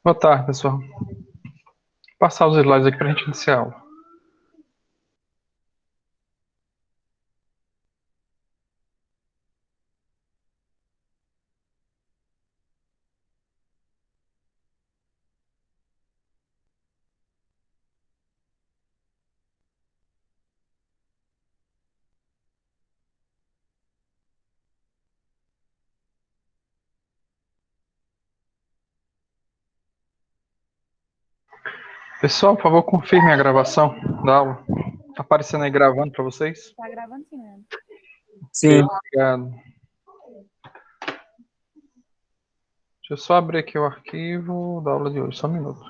Boa tarde, pessoal. Vou passar os slides aqui para a gente iniciar a aula. Pessoal, por favor, confirmem a gravação da aula. Está aparecendo aí gravando para vocês? Tá gravando sim, né? Ok, Sim. obrigado. Deixa eu só abrir aqui o arquivo da aula de hoje, só um minuto.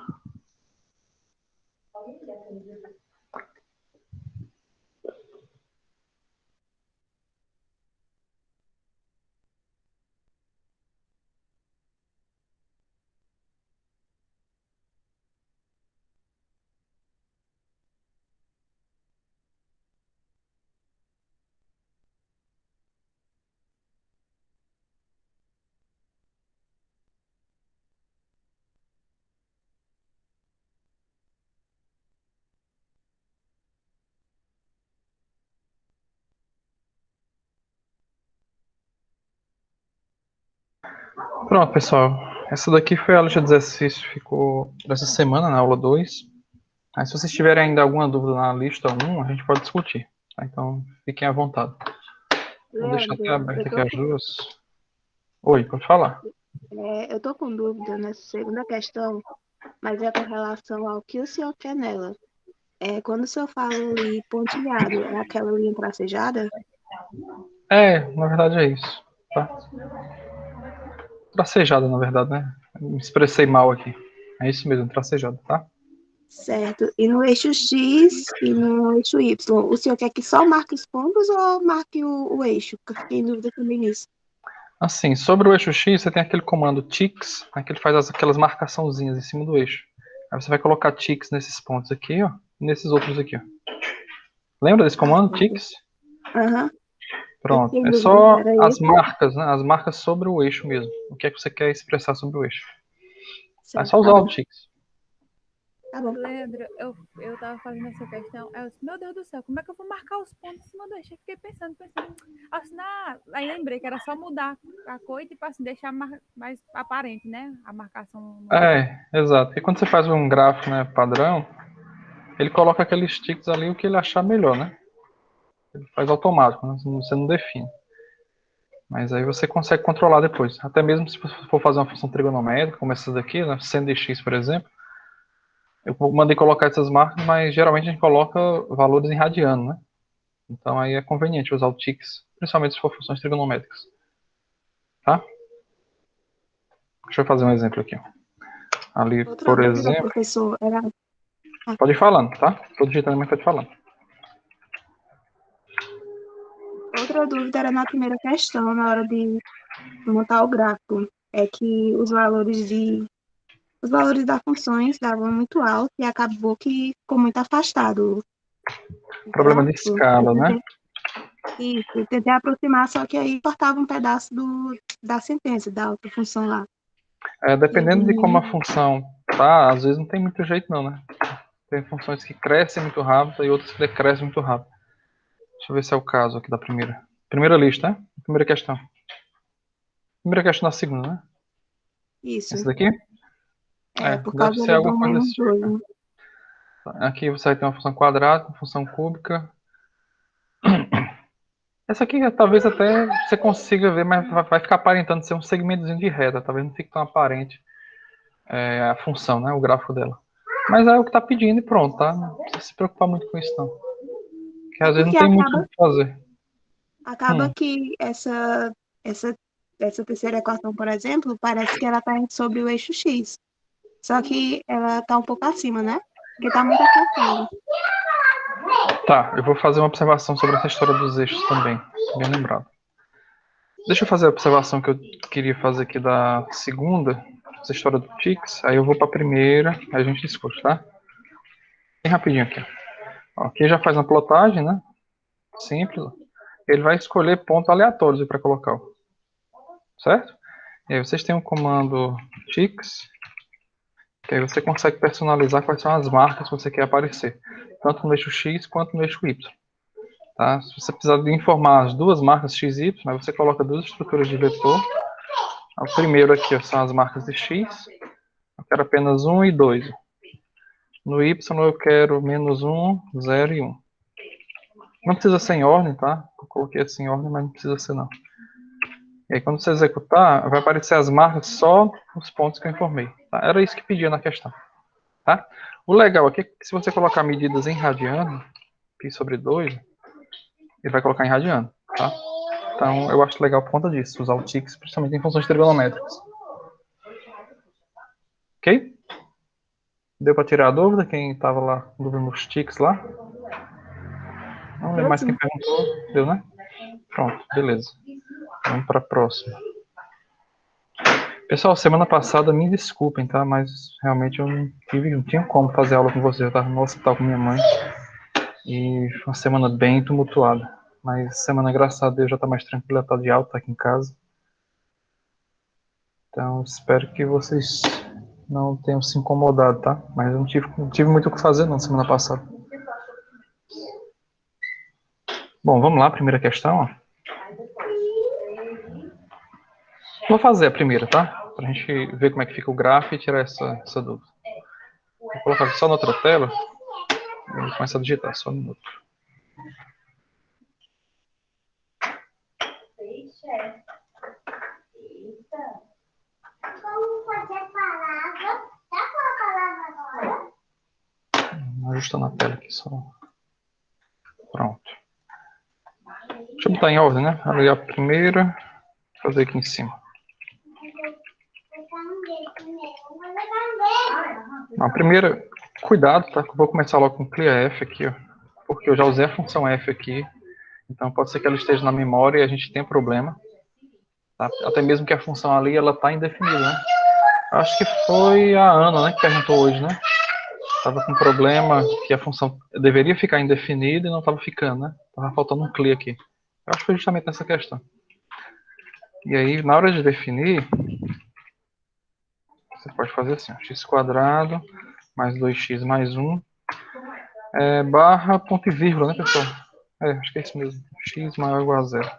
Pronto, pessoal. Essa daqui foi a lista de exercícios que ficou dessa semana, na aula 2. Aí, se vocês tiverem ainda alguma dúvida na lista 1, a gente pode discutir. Tá? Então, fiquem à vontade. Vou deixar até Leandro, aberto aqui as duas. Oi, pode falar. eu tô com dúvida nessa segunda questão, mas é com relação ao que o senhor quer nela. Quando o senhor fala ali pontilhado, é aquela linha tracejada? Na verdade é isso. Tá? Tracejada, na verdade, né? Me expressei mal aqui. É isso mesmo, tracejada, tá? Certo. E no eixo X e no eixo Y, o senhor quer que só marque os pontos ou marque o eixo? Que eu fiquei em dúvida também nisso. Assim, sobre o eixo X, você tem aquele comando ticks, né, que ele faz aquelas marcaçãozinhas em cima do eixo. Aí você vai colocar ticks nesses pontos aqui, ó, e nesses outros aqui, ó. Lembra desse Ah, comando, certo. ticks? Aham. Eu Pronto. fiquei em É dúvida se só era as esse. marcas, né? As marcas sobre o eixo mesmo. O que é que você quer expressar sobre o eixo? É Certo, só tá usar o bom. ticks. Tá bom. Leandro, eu tava fazendo essa questão. Eu disse, meu Deus do céu, como é que eu vou marcar os pontos em cima do eixo? Eu fiquei pensando. Assim, aí lembrei que era só mudar a cor e, tipo assim, deixar mais aparente, né? A marcação no eixo. Exato. E quando você faz um gráfico, né, padrão, ele coloca aqueles ticks ali o que ele achar melhor, né? Ele faz automático, né? Você não define. Mas aí você consegue controlar depois. Até mesmo se você for fazer uma função trigonométrica, como essa daqui, né, seno de x, por exemplo, eu mandei colocar essas marcas, mas geralmente a gente coloca valores em radiano, né? Então aí é conveniente usar o TIX, principalmente se for funções trigonométricas. Tá? Deixa eu fazer um exemplo aqui. Ali, Outra por dúvida, exemplo, professor, era. pode ir falando, tá? Tô digitando, mas pode ir falando. Outra dúvida era na primeira questão, na hora de montar o gráfico, é que os valores das funções davam muito alto e acabou que ficou muito afastado o Problema de gráfico. escala, né? Eu tentei aproximar, só que aí cortava um pedaço da sentença, da outra função lá. E Dependendo de como aí, a função tá, às vezes não tem muito jeito não, né? Tem funções que crescem muito rápido e outras que decrescem muito rápido. Deixa eu ver se é o caso aqui da primeira. Primeira lista, né? Primeira questão. Primeira questão da segunda, né? isso, Essa daqui? por Deve causa ser ali do alguma coisa menos desse tipo. 2, né? Aqui você vai ter uma função quadrada, uma função cúbica. Essa aqui talvez até você consiga ver, mas vai ficar aparentando ser um segmentozinho de reta. Talvez não fique tão aparente a função, né? O gráfico dela. Mas é o que está pedindo e pronto, tá? Não precisa se preocupar muito com isso, não. Porque É às vezes não porque tem muito o que fazer. acaba que essa, essa terceira equação, por exemplo, parece que ela está sobre o eixo X. Só que ela está um pouco acima, né? Porque está muito afastado. Tá, eu vou fazer uma observação sobre essa história dos eixos também. Bem lembrado. Deixa eu fazer a observação que eu queria fazer aqui da segunda, essa história do Tix. Aí eu vou para a primeira, aí a gente discute, tá? Bem rapidinho aqui. Ó, aqui já faz uma plotagem, né? Simples. Ele vai escolher pontos aleatórios para colocar, certo? E aí vocês têm o comando tix, Que aí você consegue personalizar quais são as marcas que você quer aparecer, tanto no eixo X quanto no eixo Y. Tá? Se você precisar de informar as duas marcas X e Y, aí você coloca duas estruturas de vetor. O primeiro aqui, ó, são as marcas de X. Eu quero apenas 1 e 2. No Y eu quero -1, 0 e 1. Não precisa ser em ordem, tá? Eu coloquei assim em ordem, mas não precisa ser não. E aí quando você executar, vai aparecer as marcas só os pontos que eu informei. Tá? Era isso que pedia na questão. Tá? O legal aqui é que se você colocar medidas em radiano, π/2, ele vai colocar em radiano. Tá? Então eu acho legal por conta disso, usar o TIX, principalmente em funções trigonométricas. Ok? Deu para tirar a dúvida? Quem estava lá, dúvida nos TIX lá? Não lembro mais quem perguntou. Deu, né? Pronto, beleza. Vamos para a próxima. Pessoal, semana passada, me desculpem, tá? Mas realmente eu não tinha como fazer aula com vocês. Eu estava no hospital com minha mãe. E foi uma semana bem tumultuada. Mas semana, graças a Deus, já está mais tranquila, tá de alta aqui em casa. Então, espero que vocês não tenham se incomodado, tá? Mas eu não tive muito o que fazer, não, semana passada. Bom, vamos lá, primeira questão, ó. Vou fazer a primeira, tá? Pra gente ver como é que fica o gráfico e tirar essa dúvida. Vou colocar aqui só na outra tela e começar a digitar, só um minuto. Ajustando a tela aqui só. Pronto. Deixa eu botar em ordem, né? Ali a primeira, fazer aqui em cima. A primeira, cuidado, tá? Eu vou começar logo com clearF aqui, ó, porque eu já usei a função F aqui, então pode ser que ela esteja na memória e a gente tenha problema, tá? Até mesmo que a função ali, ela tá indefinida, né? Acho que foi a Ana, né, que perguntou hoje, né? Tava com problema que a função deveria ficar indefinida e não estava ficando, né? Tava faltando um clear aqui. Eu acho que foi justamente nessa questão. E aí, na hora de definir, você pode fazer assim, ó, x² mais 2x mais 1, barra ponto e vírgula, né, pessoal? Acho que é isso mesmo. X maior ou igual a 0.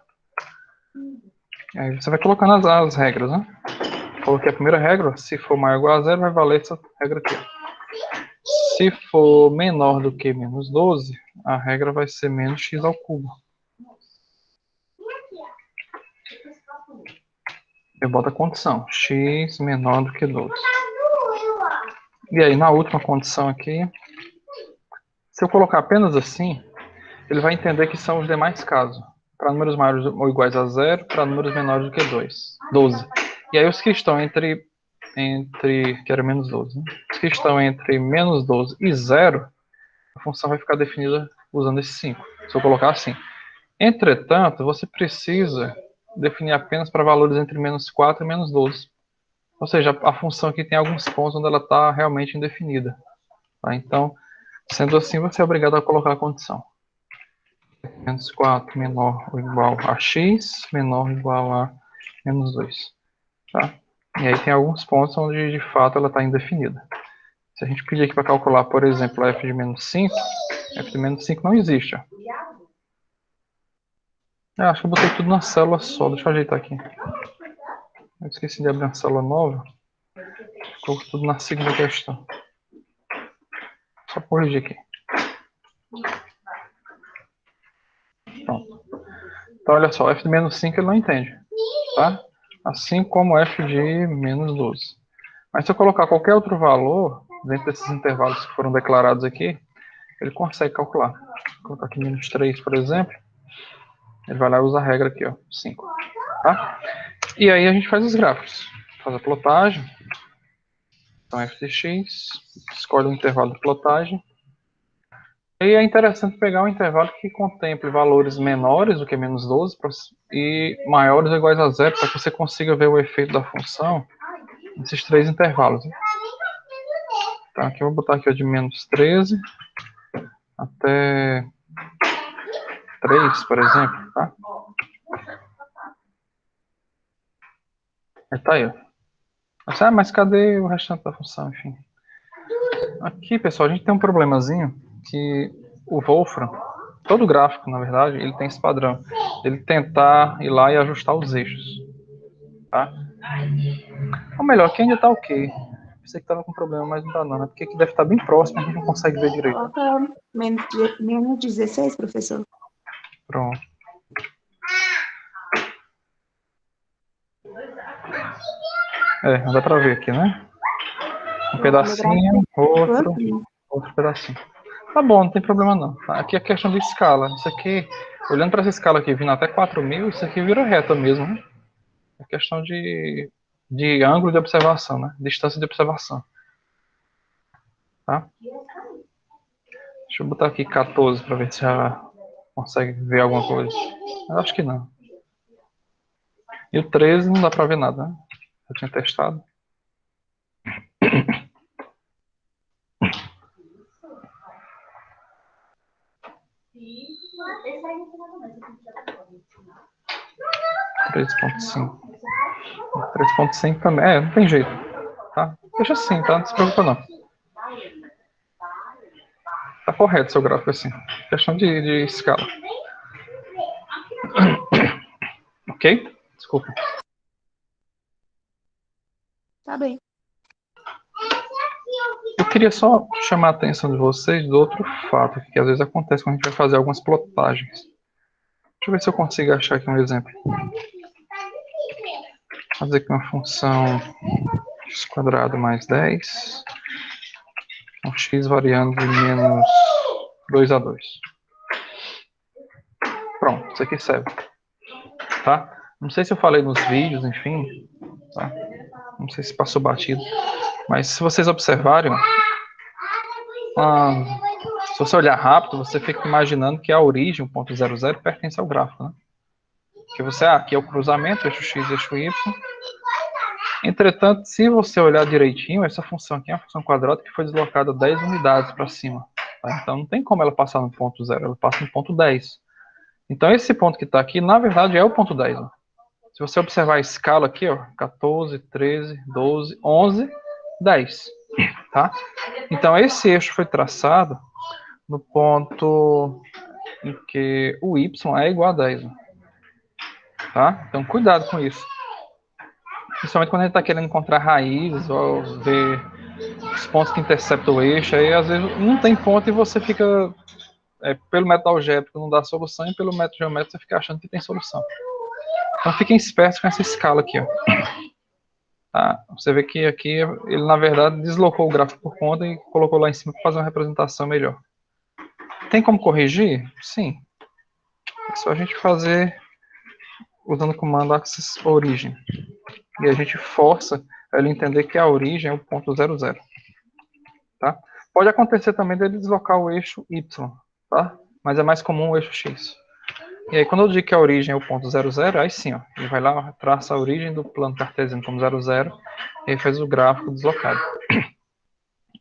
Aí você vai colocando as regras, né? Coloquei a primeira regra, se for maior ou igual a 0, vai valer essa regra aqui. Se for menor do que menos 12, a regra vai ser menos x ao cubo. Eu boto a condição, x menor do que 12. E aí, na última condição aqui, se eu colocar apenas assim, ele vai entender que são os demais casos. Para números maiores ou iguais a 0, para números menores do que 12. E aí os que estão entre que era menos 12, né? Os que estão entre menos 12 e 0, a função vai ficar definida usando esse 5. Se eu colocar assim. Entretanto, você precisa definir apenas para valores entre menos 4 e menos 12. Ou seja, a função aqui tem alguns pontos onde ela está realmente indefinida. Tá? Então, sendo assim, você é obrigado a colocar a condição. Menos 4 menor ou igual a x, menor ou igual a menos 2. Tá? E aí tem alguns pontos onde, de fato, ela está indefinida. Se a gente pedir aqui para calcular, por exemplo, f de menos 5, f de menos 5 não existe. Ó. Acho que eu botei tudo na célula só. Deixa eu ajeitar aqui. Eu esqueci de abrir uma célula nova. Coloco tudo na segunda questão. Só corrigir aqui. Pronto. Então, olha só. F de menos 5 ele não entende. Tá? Assim como f de menos 12. Mas se eu colocar qualquer outro valor dentro desses intervalos que foram declarados aqui, ele consegue calcular. Vou colocar aqui menos 3, por exemplo. Ele vai lá e usa a regra aqui, ó, 5. Tá? E aí a gente faz os gráficos. Faz a plotagem. Então, f de x, escolhe o intervalo de plotagem. E é interessante pegar um intervalo que contemple valores menores do que menos 12 e maiores ou iguais a 0, para que você consiga ver o efeito da função nesses três intervalos. Então, aqui eu vou botar aqui ó, de menos 13 até 3, por exemplo. Tá? Aí tá aí, ó. Mas cadê o restante da função, enfim? Aqui, pessoal, a gente tem um problemazinho que o Wolfram, todo gráfico, na verdade, ele tem esse padrão. Ele tentar ir lá e ajustar os eixos. Tá? Ou melhor, aqui ainda tá ok. Pensei que tava com problema, mas não tá não. É porque aqui deve estar bem próximo, a gente não consegue ver direito. Coloca menos 16, professor. Pronto. Dá pra ver aqui, né? Um pedacinho, outro pedacinho. Tá bom, não tem problema não. Aqui é questão de escala. Isso aqui, olhando para essa escala aqui, vindo até 4.000, isso aqui vira reta mesmo, né? É questão de ângulo de observação, né? Distância de observação. Tá? Deixa eu botar aqui 14 para ver se já consegue ver alguma coisa. Eu acho que não. E o 13 não dá para ver nada, né? Eu tinha testado. Três ponto cinco. 3.5 também. Não tem jeito. Tá? Deixa assim, tá? Não se preocupa não. Tá correto seu gráfico assim. Questão de escala. Ok? Desculpa. Tá bem. Eu queria só chamar a atenção de vocês do outro fato, que às vezes acontece quando a gente vai fazer algumas plotagens. Deixa eu ver se eu consigo achar aqui um exemplo. Vou fazer aqui uma função x² mais 10, um x variando de menos 2 a 2. Pronto, isso aqui serve. Tá? Não sei se eu falei nos vídeos, enfim. Tá? Não sei se passou batido. Mas se vocês observarem, se você olhar rápido, você fica imaginando que a origem, o ponto 00, pertence ao gráfico, né? Que você, aqui é o cruzamento, eixo x e eixo y. Entretanto, se você olhar direitinho, essa função aqui é uma função quadrada que foi deslocada 10 unidades para cima. Tá? Então não tem como ela passar no ponto 0, ela passa no ponto 10. Então esse ponto que está aqui, na verdade, é o ponto 10. Ó. Se você observar a escala aqui, ó, 14, 13, 12, 11, 10. Tá? Então esse eixo foi traçado no ponto em que o y é igual a 10. Ó. Tá? Então cuidado com isso. Principalmente quando a gente está querendo encontrar raízes ou ver os pontos que interceptam o eixo, aí às vezes não tem ponto e você fica, pelo método algébrico não dá solução e pelo método geométrico você fica achando que tem solução. Então fiquem espertos com essa escala aqui. Ó. Tá? Você vê que aqui ele na verdade deslocou o gráfico por conta e colocou lá em cima para fazer uma representação melhor. Tem como corrigir? Sim. É só a gente fazer usando o comando axis origem. E a gente força ele entender que a origem é o ponto 00. Tá? Pode acontecer também dele deslocar o eixo y, tá? Mas é mais comum o eixo x. E aí quando eu digo que a origem é o ponto 00, aí sim, ó, ele vai lá, traça a origem do plano cartesiano como 00 e aí faz o gráfico deslocado.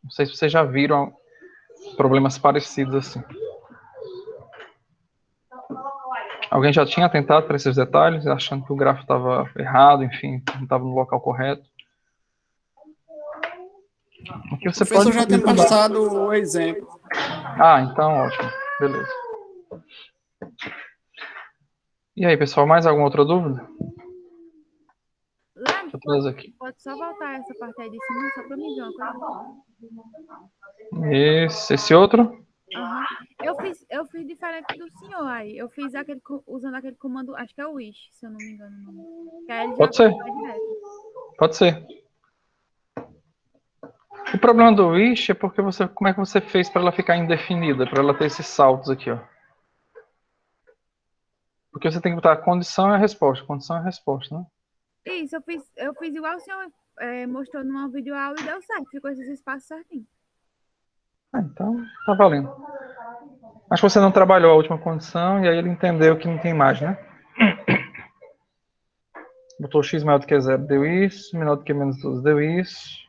Não sei se vocês já viram problemas parecidos assim. Alguém já tinha tentado para esses detalhes, achando que o gráfico estava errado, enfim, não estava no local correto? Aqui você O professor pode já tem passado o exemplo. Ah, então ótimo. Beleza. E aí, pessoal, mais alguma outra dúvida? Leandro, Deixa eu aqui. pode só voltar essa parte aí de cima, só para mim ver uma coisa. Esse outro? Uhum. Eu fiz diferente do senhor aí. Eu fiz usando aquele comando, acho que é o wish, se eu não me engano. Que aí ele Pode ser. Pode ser. O problema do wish é porque como é que você fez para ela ficar indefinida, para ela ter esses saltos aqui, ó. Porque você tem que botar a condição e a resposta, né? Isso, eu fiz igual o senhor mostrou numa videoaula e deu certo, ficou esses espaços certinho. Então, tá valendo. Acho que você não trabalhou a última condição e aí ele entendeu que não tem imagem, né? Botou x maior do que 0, deu isso. Menor do que menos 12, deu isso.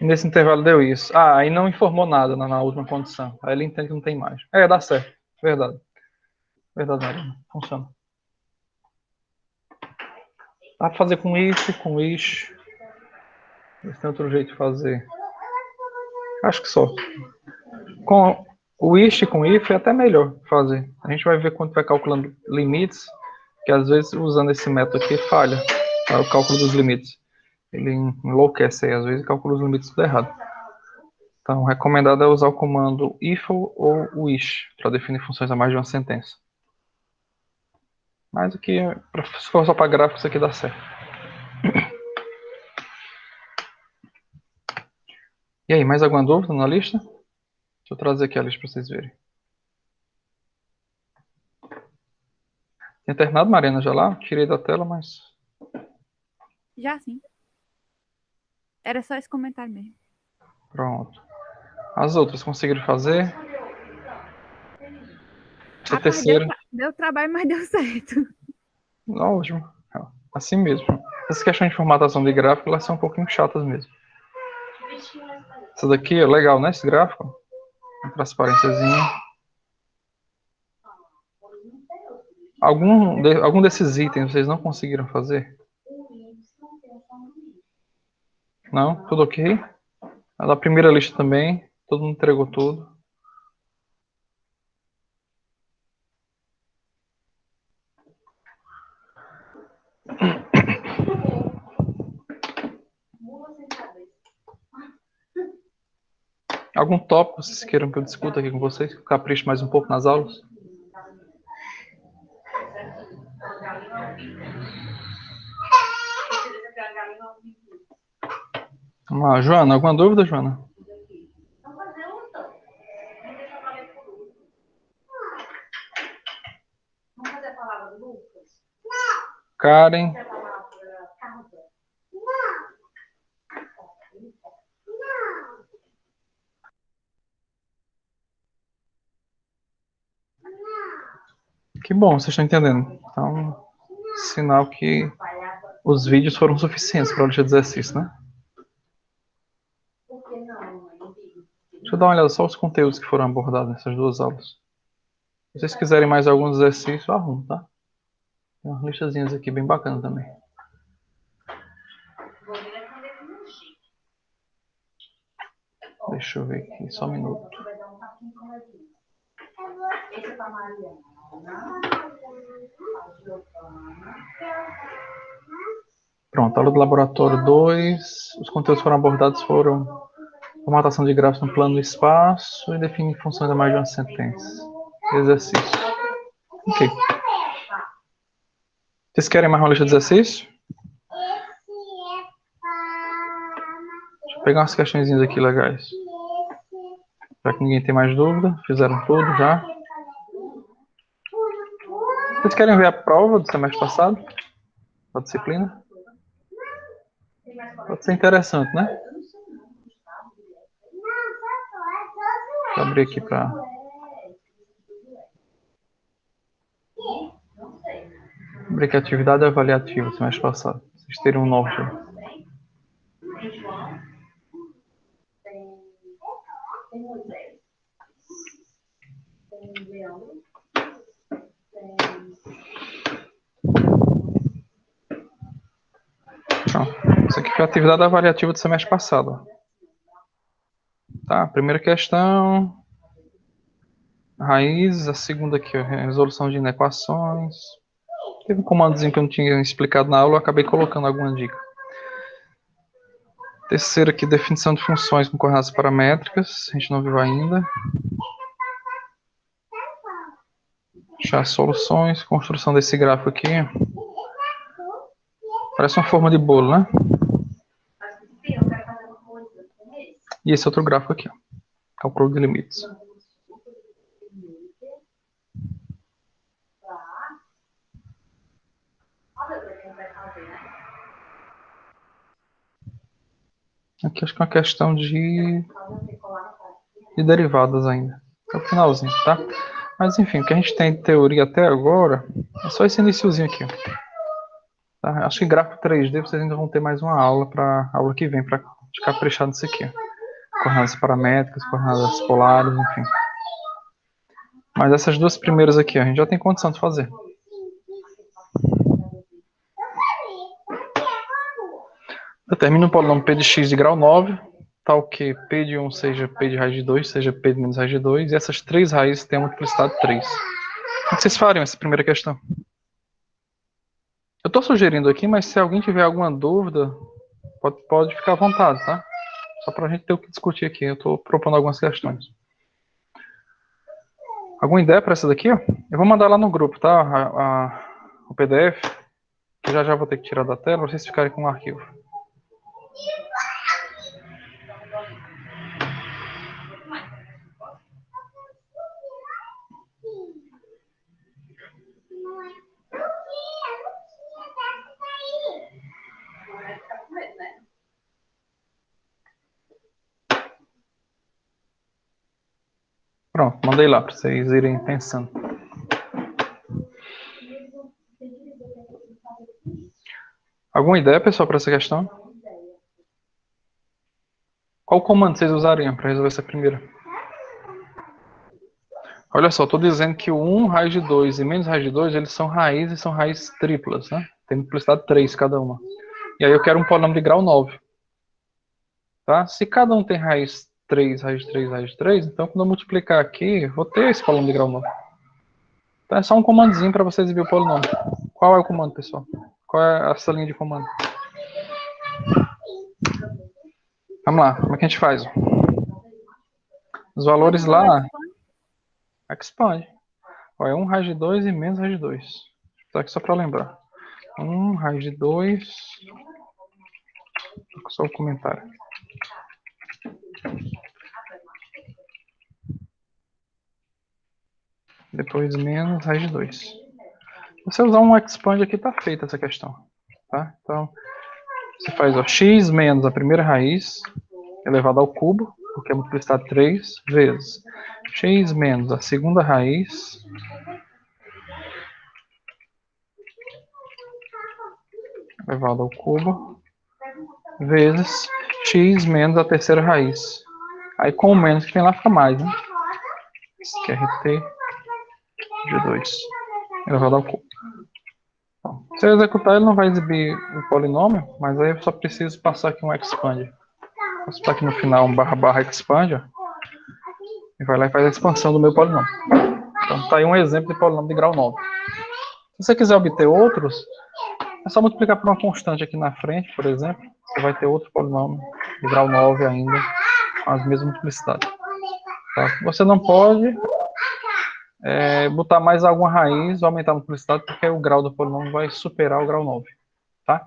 E nesse intervalo deu isso. Aí não informou nada na última condição. Aí ele entende que não tem imagem. Dá certo. Verdade. Verdade, Marina. Funciona. Dá pra fazer com isso e com isso. Esse tem outro jeito de fazer. Acho que só. Com o IST e com o IF é até melhor fazer. A gente vai ver quando vai calculando limites, que às vezes usando esse método aqui falha, tá? O cálculo dos limites. Ele enlouquece aí, às vezes calcula os limites tudo errado. Então, o recomendado é usar o comando if ou o ish para definir funções a mais de uma sentença. Mas aqui, se for só para gráficos, isso aqui dá certo. E aí, mais alguma dúvida na lista? Deixa eu trazer aqui a lista para vocês verem. Tinha terminado, Mariana, já lá? Tirei da tela, mas... Já sim. Era só esse comentário mesmo. Pronto. As outras conseguiram fazer? Essa Rapaz, terceira... deu trabalho, mas deu certo. Ótimo. Assim mesmo. Essas questões de formatação de gráfico, elas são um pouquinho chatas mesmo. Essa daqui é legal, né? Esse gráfico. Uma transparênciazinha. Algum desses itens vocês não conseguiram fazer? Não? Tudo ok? A da primeira lista também. Todo mundo entregou tudo. Algum tópico vocês queiram que eu discuta aqui com vocês? Que eu capriche mais um pouco nas aulas? Vamos lá, Joana. Alguma dúvida, Joana? Karen. Que bom, vocês estão entendendo. Então, sinal que os vídeos foram suficientes para a lista de exercício, né? Deixa eu dar uma olhada só os conteúdos que foram abordados nessas duas aulas. Se vocês quiserem mais alguns exercícios, eu arrumo, tá? Tem umas listazinhas aqui bem bacanas também. Deixa eu ver aqui, só um minuto. Pronto, aula do laboratório 2. Os conteúdos foram abordados foram formatação de gráficos no plano do espaço e definir funções a mais de uma sentença. Exercício. Ok. Vocês querem mais uma lista de exercício? Deixa eu pegar umas questõezinhas aqui legais. Para que ninguém tenha mais dúvida. Fizeram tudo já. Vocês querem ver a prova do semestre passado? Da disciplina? Pode ser interessante, né? Deixa eu abrir aqui para... abrir aqui a atividade avaliativa do semestre passado. Vocês terem um norte aí. Pronto. Isso aqui foi a atividade avaliativa do semestre passado. Tá, primeira questão. Raízes. A segunda aqui, ó, resolução de inequações. Teve um comandozinho que eu não tinha explicado na aula, eu acabei colocando alguma dica. Terceira aqui, definição de funções com coordenadas paramétricas. A gente não viu ainda. Achar soluções. Construção desse gráfico aqui. Parece uma forma de bolo, né? E esse outro gráfico aqui, ó. Cálculo de limites. Aqui acho que é uma questão de derivadas ainda. É o finalzinho, tá? Mas enfim, o que a gente tem de teoria até agora é só esse iniciozinho aqui, ó. Tá? Acho que gráfico 3D vocês ainda vão ter mais uma aula para aula que vem para caprichar nisso aqui. Coordenadas paramétricas, coordenadas polares, enfim. Mas essas duas primeiras aqui, ó, a gente já tem condição de fazer. Determina um polinômio P de x de grau 9. tal que P de 1 seja P de raiz de 2, seja P de menos raiz de 2, e essas três raízes têm a multiplicidade 3. Como vocês fariam essa primeira questão? Eu estou sugerindo aqui, mas se alguém tiver alguma dúvida, pode ficar à vontade, tá? Só para a gente ter o que discutir aqui. Eu estou propondo algumas questões. Alguma ideia para essa daqui? Ó? Eu vou mandar lá no grupo, tá? O PDF. Que já vou ter que tirar da tela para vocês ficarem com o arquivo. Pronto, mandei lá para vocês irem pensando. Alguma ideia, pessoal, para essa questão? Qual comando vocês usariam para resolver essa primeira? Olha só, estou dizendo que o 1 raiz de 2 e menos raiz de 2, eles são raízes triplas, né? Tem multiplicidade 3 cada uma. E aí eu quero um polinômio de grau 9. Tá? Se cada um tem raiz 3, raiz de 3, raiz de 3, então quando eu multiplicar aqui, vou ter esse polinômio de grau 9. Então é só um comandozinho para vocês ver o polinômio. Qual é o comando, pessoal? Qual é essa linha de comando? Vamos lá, como é que a gente faz? Os valores lá... Expande. Ó, é 1 raiz de 2 e menos raiz de 2. Tá aqui só para lembrar. 1 raiz de 2... Só o comentário. Depois menos raiz de 2. Se você usar um expand aqui, tá feita essa questão. Tá? Então, você faz ó, x menos a primeira raiz elevado ao cubo, porque é multiplicidade 3, vezes x menos a segunda raiz elevado ao cubo, vezes x menos a terceira raiz. Aí com o menos que tem lá fica mais, né? Que é RT de 2 elevado ao cubo. Bom, se eu executar, ele não vai exibir o polinômio, mas aí eu só preciso passar aqui um expand. Vou passar aqui no final um barra expand, ó, e vai lá e faz a expansão do meu polinômio. Então tá aí um exemplo de polinômio de grau 9. Se você quiser obter outros, é só multiplicar por uma constante aqui na frente, por exemplo. Você vai ter outro polinômio de grau 9 ainda, com as mesmas multiplicidades. Tá? Você não pode botar mais alguma raiz ou aumentar a multiplicidade, porque o grau do polinômio vai superar o grau 9. Tá?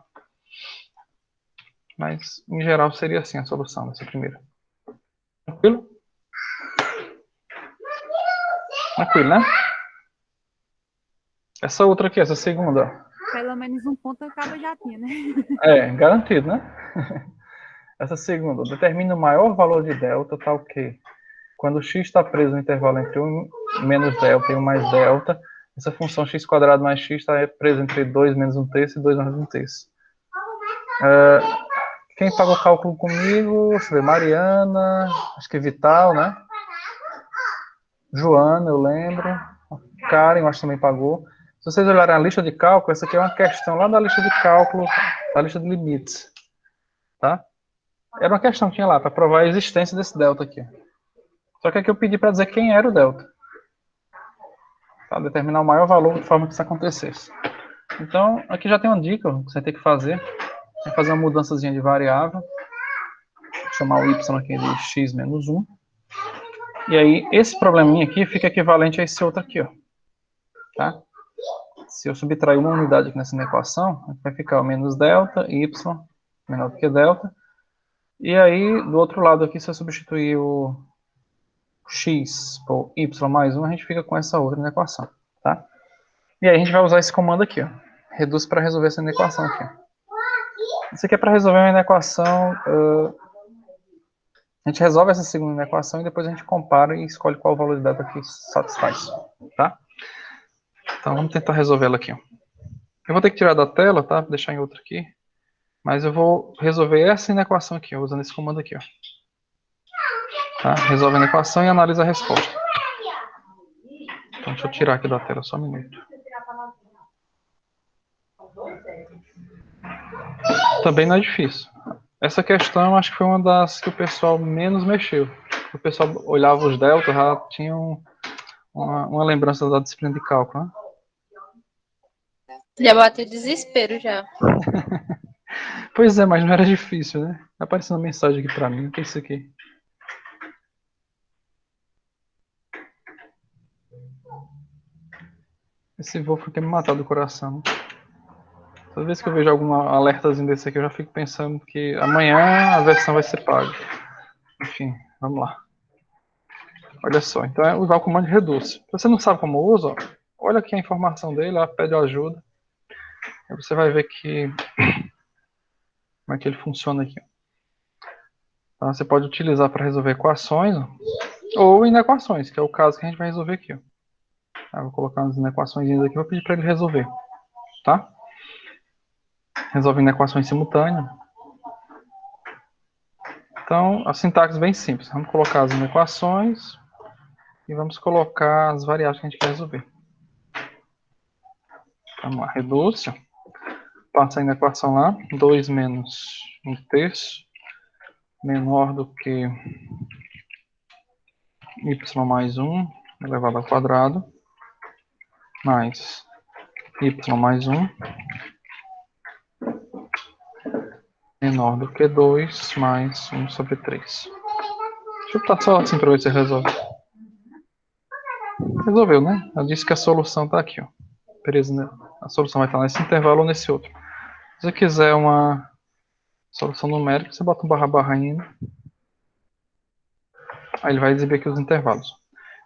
Mas, em geral, seria assim a solução dessa primeira. Tranquilo? Tranquilo, né? Essa outra aqui, essa segunda. Pelo menos um ponto acaba já tinha, né? Garantido, né? Essa segunda. Determina o maior valor de delta, tal que quando x está preso no intervalo entre 1 menos delta e 1 mais delta, essa função x² mais x está presa entre 2 menos 1/3 e 2 mais 1/3. Quem pagou o cálculo comigo? Deixa eu ver, Mariana, acho que Vital, né? Joana, eu lembro. Karen, eu acho que também pagou. Se vocês olharem a lista de cálculo, essa aqui é uma questão lá da lista de cálculo, da lista de limites. Tá? Era uma questão que tinha lá, para provar a existência desse delta aqui. Só que aqui eu pedi para dizer quem era o delta. Tá? Determinar o maior valor de forma que isso acontecesse. Então, aqui já tem uma dica que você tem que fazer. É fazer uma mudançazinha de variável. Vou chamar o y aqui de x menos 1. E aí, esse probleminha aqui fica equivalente a esse outro aqui, ó. Tá? Se eu subtrair uma unidade aqui nessa equação, vai ficar o menos delta, y menor do que delta. E aí, do outro lado aqui, se eu substituir o x por y mais 1, a gente fica com essa outra na equação. Tá? E aí a gente vai usar esse comando aqui, ó. Reduz para resolver essa equação aqui. Isso aqui é para resolver uma equação. A gente resolve essa segunda equação e depois a gente compara e escolhe qual o valor de delta que satisfaz. Tá? Então vamos tentar resolver ela aqui. Ó. Eu vou ter que tirar da tela, tá? Vou deixar em outra aqui. Mas eu vou resolver essa equação aqui, ó, usando esse comando aqui. Ó. Tá? Resolvendo a equação e analisa a resposta. Então deixa eu tirar aqui da tela, só um minuto. Também não é difícil. Essa questão acho que foi uma das que o pessoal menos mexeu. O pessoal olhava os deltas, já tinham uma lembrança da disciplina de cálculo, né? Já bateu desespero já. Pois é, mas não era difícil, né? Tá aparecendo uma mensagem aqui pra mim. O que é isso aqui? Esse Wolf quer me matar do coração. Toda vez que eu vejo algum alertazinho desse aqui, eu já fico pensando que amanhã a versão vai ser paga. Enfim, vamos lá. Olha só, então é usar o comando de reduce. Se você não sabe como usa, ó, olha aqui a informação dele, ela pede ajuda. Aí você vai ver que como é que ele funciona aqui. Então, você pode utilizar para resolver equações ou inequações, que é o caso que a gente vai resolver aqui. Ó. Eu vou colocar umas inequações aqui e vou pedir para ele resolver. Tá? Resolve inequações simultâneas. Então, a sintaxe é bem simples. Vamos colocar as inequações e vamos colocar as variáveis que a gente quer resolver. Vamos lá, reduz. Passa a inequação lá. 2 menos 1/3 menor do que y mais 1 elevado ao quadrado mais y mais 1 menor do que 2 mais 1/3. Deixa eu botar só assim para ver se resolve. Resolveu, né? Ela disse que a solução está aqui, ó. Beleza, né? A solução vai estar nesse intervalo ou nesse outro. Se você quiser uma solução numérica, você bota um barra ainda. Aí ele vai exibir aqui os intervalos.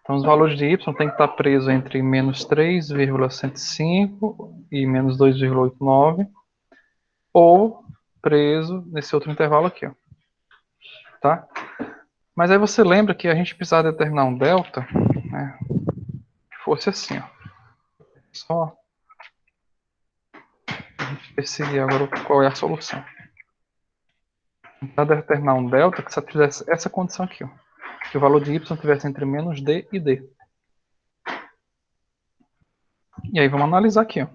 Então, os valores de y tem que estar presos entre menos 3,105 e menos 2,89 ou preso nesse outro intervalo aqui, ó. Tá? Mas aí você lembra que a gente precisava determinar um delta, né, que fosse assim, ó. Só a gente decidir agora qual é a solução. Para determinar um delta que só tivesse essa condição aqui, ó. Que o valor de y tivesse entre menos d e d. E aí vamos analisar aqui, ó.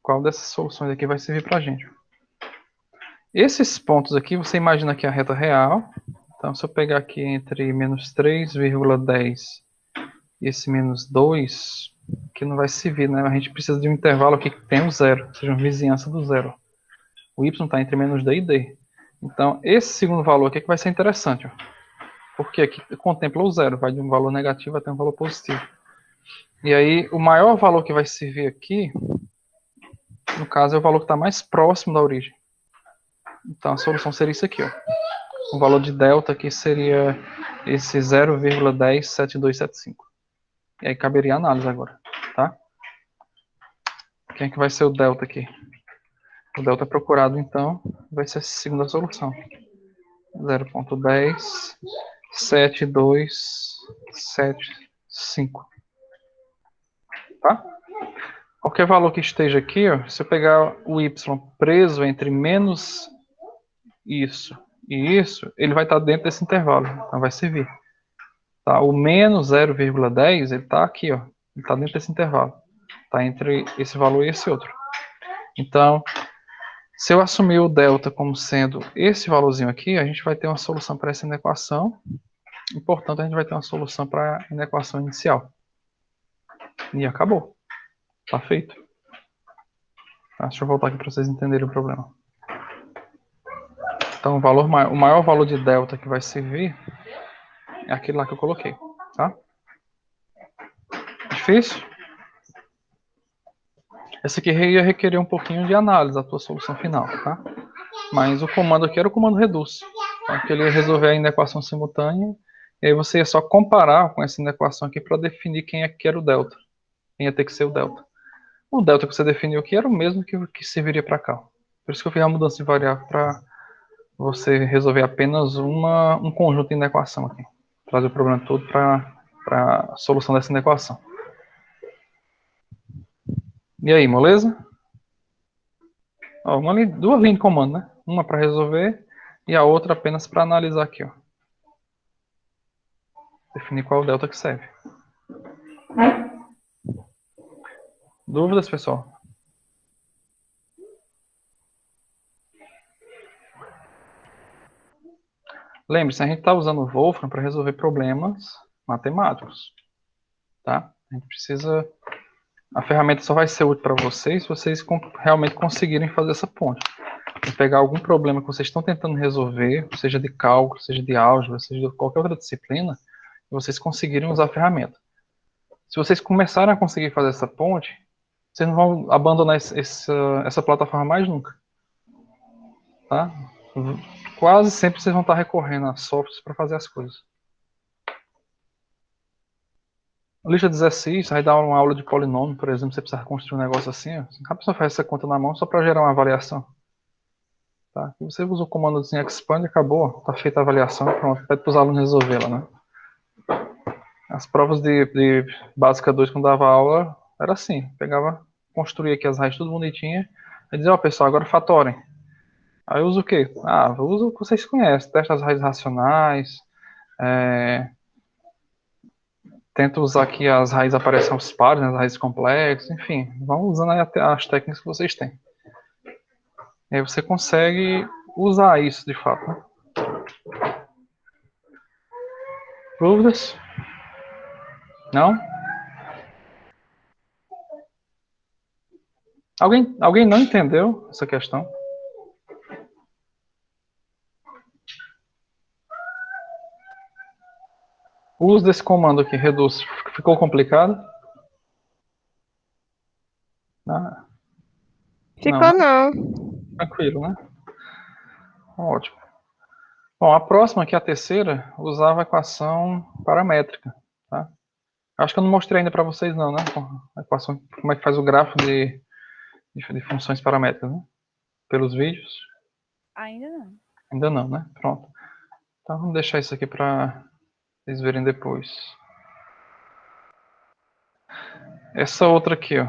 Qual dessas soluções aqui vai servir para a gente. Esses pontos aqui, você imagina que é a reta real. Então, se eu pegar aqui entre menos 3,10 e esse menos 2, que não vai servir, né? A gente precisa de um intervalo aqui que tenha o zero, ou seja, uma vizinhança do zero. O y está entre menos d e d. Então, esse segundo valor aqui é que vai ser interessante, ó. Porque aqui contempla o zero, vai de um valor negativo até um valor positivo. E aí, o maior valor que vai servir aqui, no caso, é o valor que está mais próximo da origem. Então, a solução seria isso aqui, ó. O valor de delta aqui seria esse 0,107275. E aí caberia a análise agora, tá? Quem é que vai ser o delta aqui? O delta procurado, então, vai ser a segunda solução. 0,107275. Tá? Qualquer valor que esteja aqui, ó, se eu pegar o y preso entre menos isso e isso, ele vai estar dentro desse intervalo, então vai servir. Tá? O menos 0,10, ele está aqui, ó, ele está dentro desse intervalo. Está entre esse valor e esse outro. Então, se eu assumir o delta como sendo esse valorzinho aqui, a gente vai ter uma solução para essa inequação. E, portanto, a gente vai ter uma solução para a inequação inicial. E acabou. Está feito. Tá, deixa eu voltar aqui para vocês entenderem o problema. Então, o maior valor de delta que vai servir é aquele lá que eu coloquei. Tá? Difícil? Essa aqui ia requerer um pouquinho de análise da tua solução final, tá? Mas o comando aqui era o comando reduz. Então, que ele ia resolver a inequação simultânea, e aí você ia só comparar com essa inequação aqui para definir quem é que era o delta. Quem ia ter que ser o delta. O delta que você definiu aqui era o mesmo que serviria para cá. Por isso que eu fiz a mudança de variável para você resolver apenas um conjunto de inequação aqui. Trazer o problema todo para a solução dessa inequação. E aí, moleza? Ó, duas linhas de comando, né? Uma para resolver e a outra apenas para analisar aqui, ó. Definir qual é o delta que serve. Dúvidas, pessoal? Lembre-se, a gente está usando o Wolfram para resolver problemas matemáticos, tá? A gente precisa... A ferramenta só vai ser útil para vocês se vocês realmente conseguirem fazer essa ponte. Pegar algum problema que vocês estão tentando resolver, seja de cálculo, seja de álgebra, seja de qualquer outra disciplina, e vocês conseguirem usar a ferramenta. Se vocês começarem a conseguir fazer essa ponte, vocês não vão abandonar essa plataforma mais nunca. Tá? Quase sempre vocês vão estar recorrendo a softwares para fazer as coisas. Lista de exercícios, aí dá uma aula de polinômio, por exemplo, você precisa construir um negócio assim, ó. A pessoa faz essa conta na mão só para gerar uma avaliação. Tá? E você usa o comandozinho expand e acabou, está feita a avaliação, pronto, pede para os alunos resolvê-la, né? As provas de Básica 2, quando dava aula, era assim, pegava, construía aqui as raízes tudo bonitinha, aí dizia, ó, pessoal, agora fatorem. Aí eu uso o quê? Ah, eu uso o que vocês conhecem, testa as raízes racionais, tento usar aqui as raízes aparecem aos pares, né, as raízes complexas, enfim, vão usando aí as técnicas que vocês têm. E aí você consegue usar isso de fato, né? Dúvidas? Não? Alguém não entendeu essa questão? O uso desse comando aqui, reduz, ficou complicado? Ah, Ficou não. Tranquilo, né? Ótimo. Bom, a próxima, que é a terceira, usava a equação paramétrica. Tá? Acho que eu não mostrei ainda para vocês não, né? A equação, como é que faz o gráfico de funções paramétricas, né? Pelos vídeos? Ainda não. Ainda não, né? Pronto. Então vamos deixar isso aqui para vocês verem depois. Essa outra aqui, ó.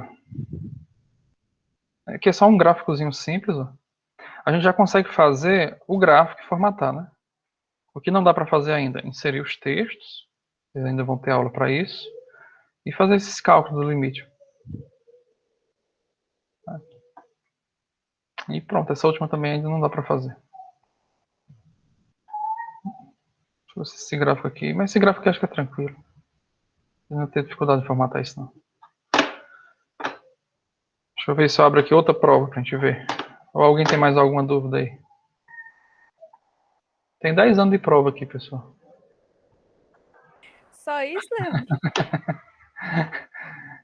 Aqui é só um gráficozinho simples, ó. A gente já consegue fazer o gráfico e formatar, né? O que não dá para fazer ainda? Inserir os textos. Vocês ainda vão ter aula para isso. E fazer esses cálculos do limite. E pronto, essa última também ainda não dá para fazer. Deixa eu ver esse gráfico aqui. Mas esse gráfico aqui acho que é tranquilo. Eu não tenho dificuldade de formatar isso, não. Deixa eu ver se eu abro aqui outra prova para a gente ver. Ou alguém tem mais alguma dúvida aí? Tem 10 anos de prova aqui, pessoal. Só isso, Leandro?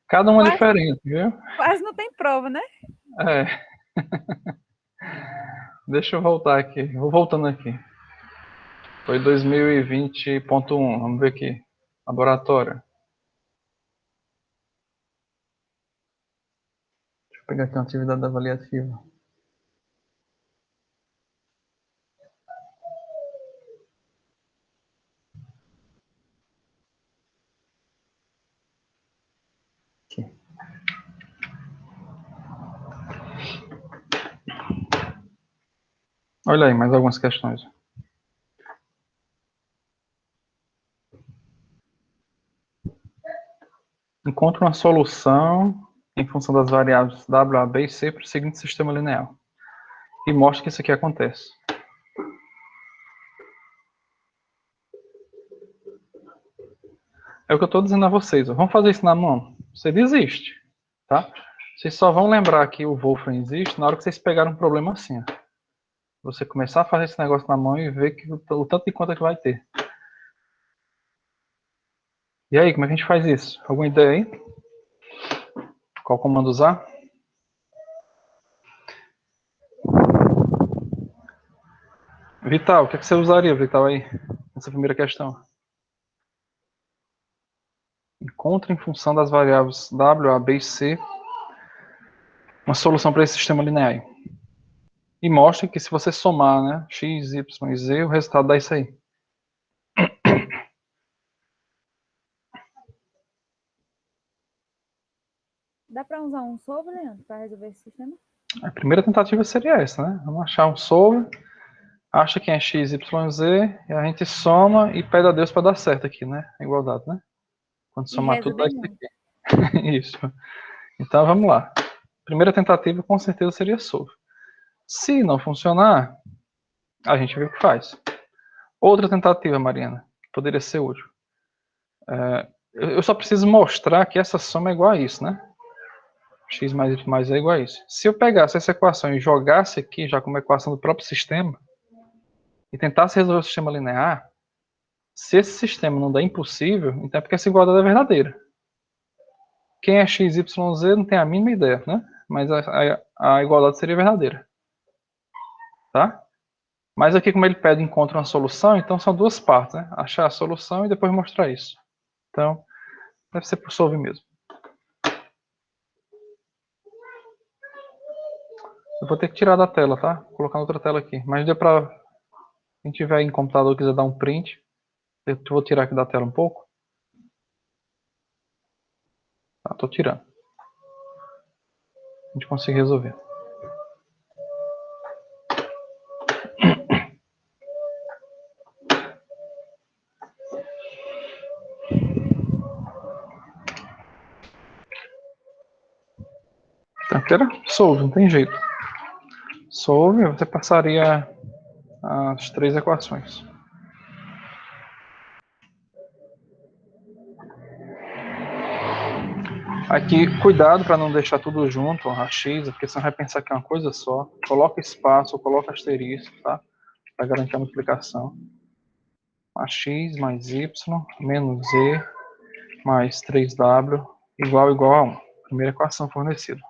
Cada uma é diferente, viu? Quase não tem prova, né? É. Deixa eu voltar aqui. Vou voltando aqui. Foi 2020.1. Vamos ver aqui. Laboratório. Deixa eu pegar aqui uma atividade avaliativa. Aqui. Olha aí, mais algumas questões. Encontre uma solução em função das variáveis W, A, B e C para o seguinte sistema linear. E mostre que isso aqui acontece. É o que eu estou dizendo a vocês. Ó. Vamos fazer isso na mão? Você desiste. Tá? Vocês só vão lembrar que o Wolfram existe na hora que vocês pegarem um problema assim. Ó. Você começar a fazer esse negócio na mão e ver que o tanto de conta que vai ter. E aí, como é que a gente faz isso? Alguma ideia aí? Qual comando usar? Vital, o que você usaria, Vital, aí? Nessa primeira questão. Encontre em função das variáveis W, A, B e C uma solução para esse sistema linear. E mostre que se você somar, né, x, y e z, o resultado dá isso aí. Dá para usar um solver, Leandro, para resolver esse sistema? A primeira tentativa seria essa, né? Vamos achar um solver, acha quem é x, y, z, e a gente soma e pede a Deus para dar certo aqui, né? A igualdade, né? Quando somar tudo dá isso aqui. Isso. Então vamos lá. Primeira tentativa com certeza seria solver. Se não funcionar, a gente vê o que faz. Outra tentativa, Mariana, poderia ser útil. Eu só preciso mostrar que essa soma é igual a isso, né? X mais Y mais é igual a isso. Se eu pegasse essa equação e jogasse aqui, já como equação do próprio sistema, e tentasse resolver o sistema linear, se esse sistema não dá impossível, então é porque essa igualdade é verdadeira. Quem é x, y, z não tem a mínima ideia, né? Mas a igualdade seria verdadeira. Tá? Mas aqui, como ele pede encontra uma solução, então são duas partes, né? Achar a solução e depois mostrar isso. Então, deve ser por solve mesmo. Eu vou ter que tirar da tela, tá? Vou colocar outra tela aqui. Mas deu pra... Quem tiver em computador e quiser dar um print, eu vou tirar aqui da tela um pouco. Tá, tô tirando. A gente consegue resolver. Então, aqui era solve, não tem jeito. Solve, você passaria as 3 equações. Aqui, cuidado para não deixar tudo junto, a x, porque você vai pensar que é uma coisa só. Coloca espaço, coloca asterisco, tá? Para garantir a multiplicação. Ax mais y menos z mais 3w igual a 1. Primeira equação fornecida.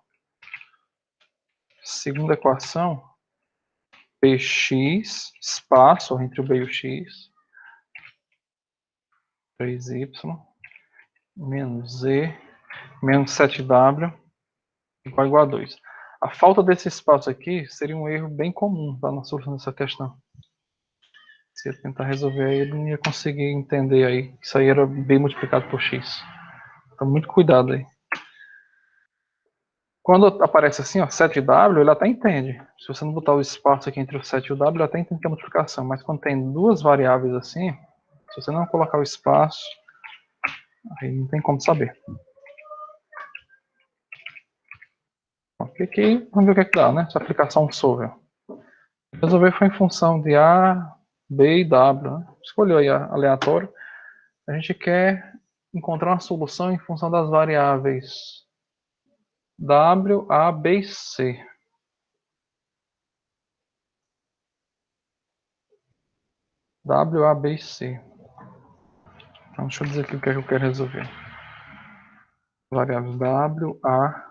Segunda equação, px, espaço entre o b e o x, 3y menos z menos 7w igual a 2. A falta desse espaço aqui seria um erro bem comum tá, na solução dessa questão. Se eu tentar resolver aí, ele não ia conseguir entender aí. Isso aí era b multiplicado por x. Então, muito cuidado aí. Quando aparece assim, ó, 7w, ele até entende. Se você não botar o espaço aqui entre o 7 e o w, ele até entende que é multiplicação. Mas quando tem duas variáveis assim, se você não colocar o espaço, aí não tem como saber. Aqui, vamos ver o que é que dá, né? Essa aplicação solver. Resolver foi em função de A, B e W. Né? Escolheu aí aleatório. A gente quer encontrar uma solução em função das variáveis W, A, B e C. W, A, B e C. Então, deixa eu dizer aqui o que é que eu quero resolver. Variáveis W, A,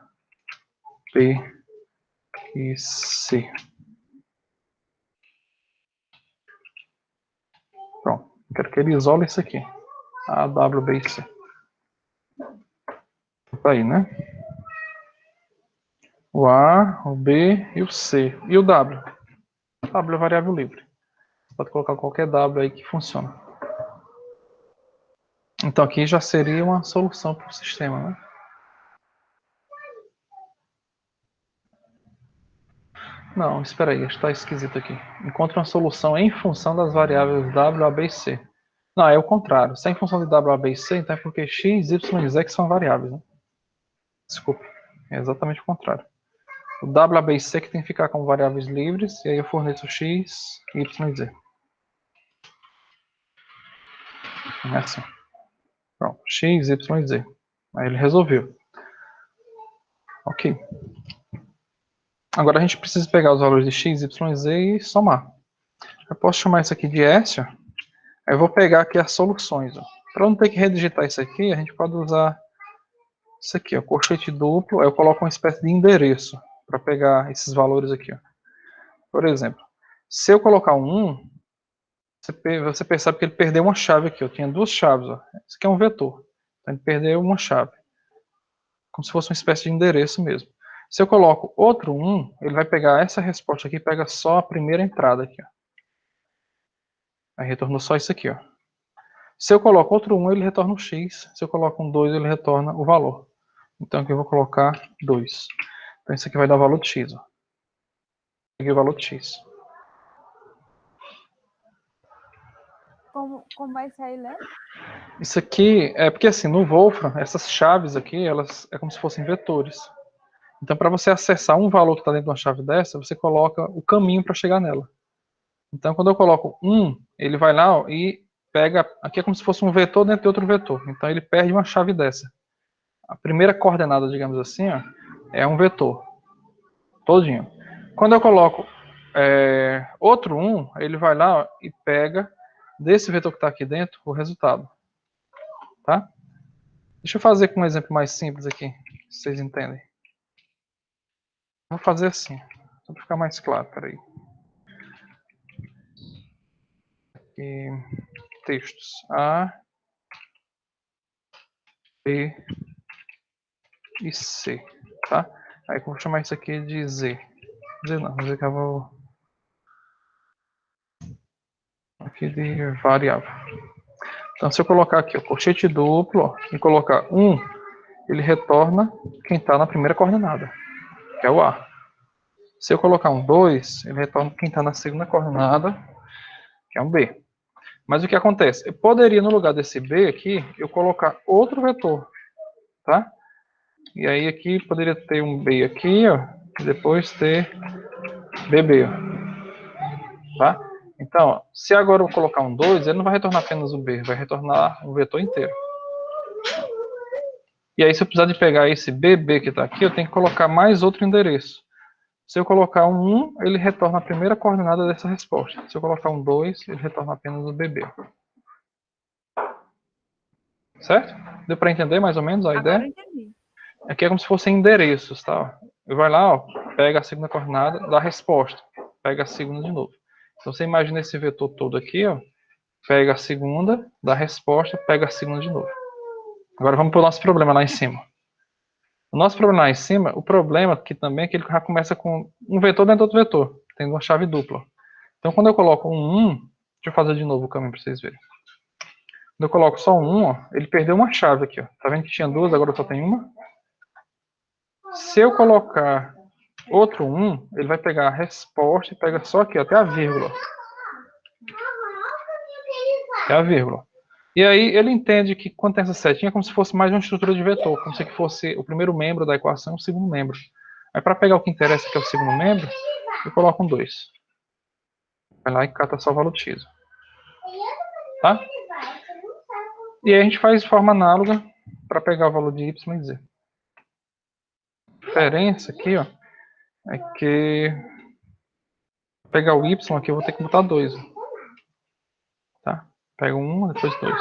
B e C. Pronto. Eu quero que ele isole isso aqui. A, W, B e C. Tá aí, né? O A, o B e o C. E o W? W é variável livre. Você pode colocar qualquer W aí que funciona. Então aqui já seria uma solução para o sistema, né? Não, espera aí, está esquisito aqui. Encontra uma solução em função das variáveis W, A, B e C. Não, é o contrário. Se é em função de W, A, B e C, então é porque X, Y e Z que são variáveis, né? Desculpe, é exatamente o contrário. O W, A, B e C que tem que ficar como variáveis livres, e aí eu forneço X, Y e Z. É assim. Pronto, X, Y e Z. Aí ele resolveu. Ok. Agora a gente precisa pegar os valores de X, Y e Z e somar. Eu posso chamar isso aqui de S. Aí eu vou pegar aqui as soluções. Para não ter que redigitar isso aqui, a gente pode usar isso aqui, ó, colchete duplo. Aí eu coloco uma espécie de endereço para pegar esses valores aqui. Ó. Por exemplo, se eu colocar um 1, você percebe que ele perdeu uma chave aqui. Eu tinha duas chaves. Ó. Isso aqui é um vetor. Então ele perdeu uma chave. Como se fosse uma espécie de endereço mesmo. Se eu coloco outro 1, ele vai pegar essa resposta aqui e pega só a primeira entrada aqui. Ó. Aí retornou só isso aqui. Ó. Se eu coloco outro 1, ele retorna o x. Se eu coloco um 2, ele retorna o valor. Então aqui eu vou colocar 2. Então isso aqui vai dar o valor de x. Ó. Peguei o valor de x. Como vai sair, né? Isso aqui é porque assim, no Wolfram, essas chaves aqui, elas é como se fossem vetores. Então para você acessar um valor que está dentro de uma chave dessa, você coloca o caminho para chegar nela. Então, quando eu coloco 1, ele vai lá ó, e pega... Aqui é como se fosse um vetor dentro de outro vetor. Então, ele perde uma chave dessa. A primeira coordenada, digamos assim, ó, é um vetor. Todinho. Quando eu coloco outro 1, ele vai lá ó, e pega desse vetor que está aqui dentro o resultado. Tá? Deixa eu fazer com um exemplo mais simples aqui, vocês entendem. Vou fazer assim, só para ficar mais claro, peraí. Aqui, textos A, B e C, tá? Aí eu vou chamar isso aqui de Z. Z não, Z que eu vou... Aqui de variável. Então, se eu colocar aqui o colchete duplo ó, e colocar 1, ele retorna quem está na primeira coordenada, que é o A. Se eu colocar um 2, ele retorna quem está na segunda coordenada, que é um B. Mas o que acontece? Eu poderia, no lugar desse B aqui, eu colocar outro vetor, tá? E aí aqui poderia ter um B aqui, ó, e depois ter BB, ó, tá? Então, ó, se agora eu colocar um 2, ele não vai retornar apenas o B, vai retornar o vetor inteiro. E aí, se eu precisar de pegar esse BB que está aqui, eu tenho que colocar mais outro endereço. Se eu colocar um 1, ele retorna a primeira coordenada dessa resposta. Se eu colocar um 2, ele retorna apenas o BB. Certo? Deu para entender mais ou menos a Agora eu ideia? entendi. Aqui é como se fossem endereços, tá? Eu vai lá, ó, pega a segunda coordenada da resposta, pega a segunda de novo. Então você imagina esse vetor todo aqui, ó, pega a segunda da resposta, pega a segunda de novo. Agora vamos para o nosso problema lá em cima. O nosso problema lá em cima, o problema aqui também é que ele já começa com um vetor dentro de outro vetor, tendo uma chave dupla. Então quando eu coloco um 1, deixa eu fazer de novo o caminho para vocês verem. Quando eu coloco só um 1, ó, ele perdeu uma chave aqui, ó. Tá vendo que tinha duas, agora só tem uma? Se eu colocar outro 1, ele vai pegar a resposta e pega só aqui, ó, até a vírgula. Até a vírgula. E aí ele entende que quando tem essa setinha é como se fosse mais uma estrutura de vetor, como se fosse o primeiro membro da equação e o segundo membro. Aí para pegar o que interessa, que é o segundo membro, eu coloco um 2. Vai lá e cata só o valor de x. Tá? E aí a gente faz de forma análoga para pegar o valor de y e z. A diferença aqui, ó, é que para pegar o y aqui eu vou ter que botar 2. Tá? Pego 1, depois 2.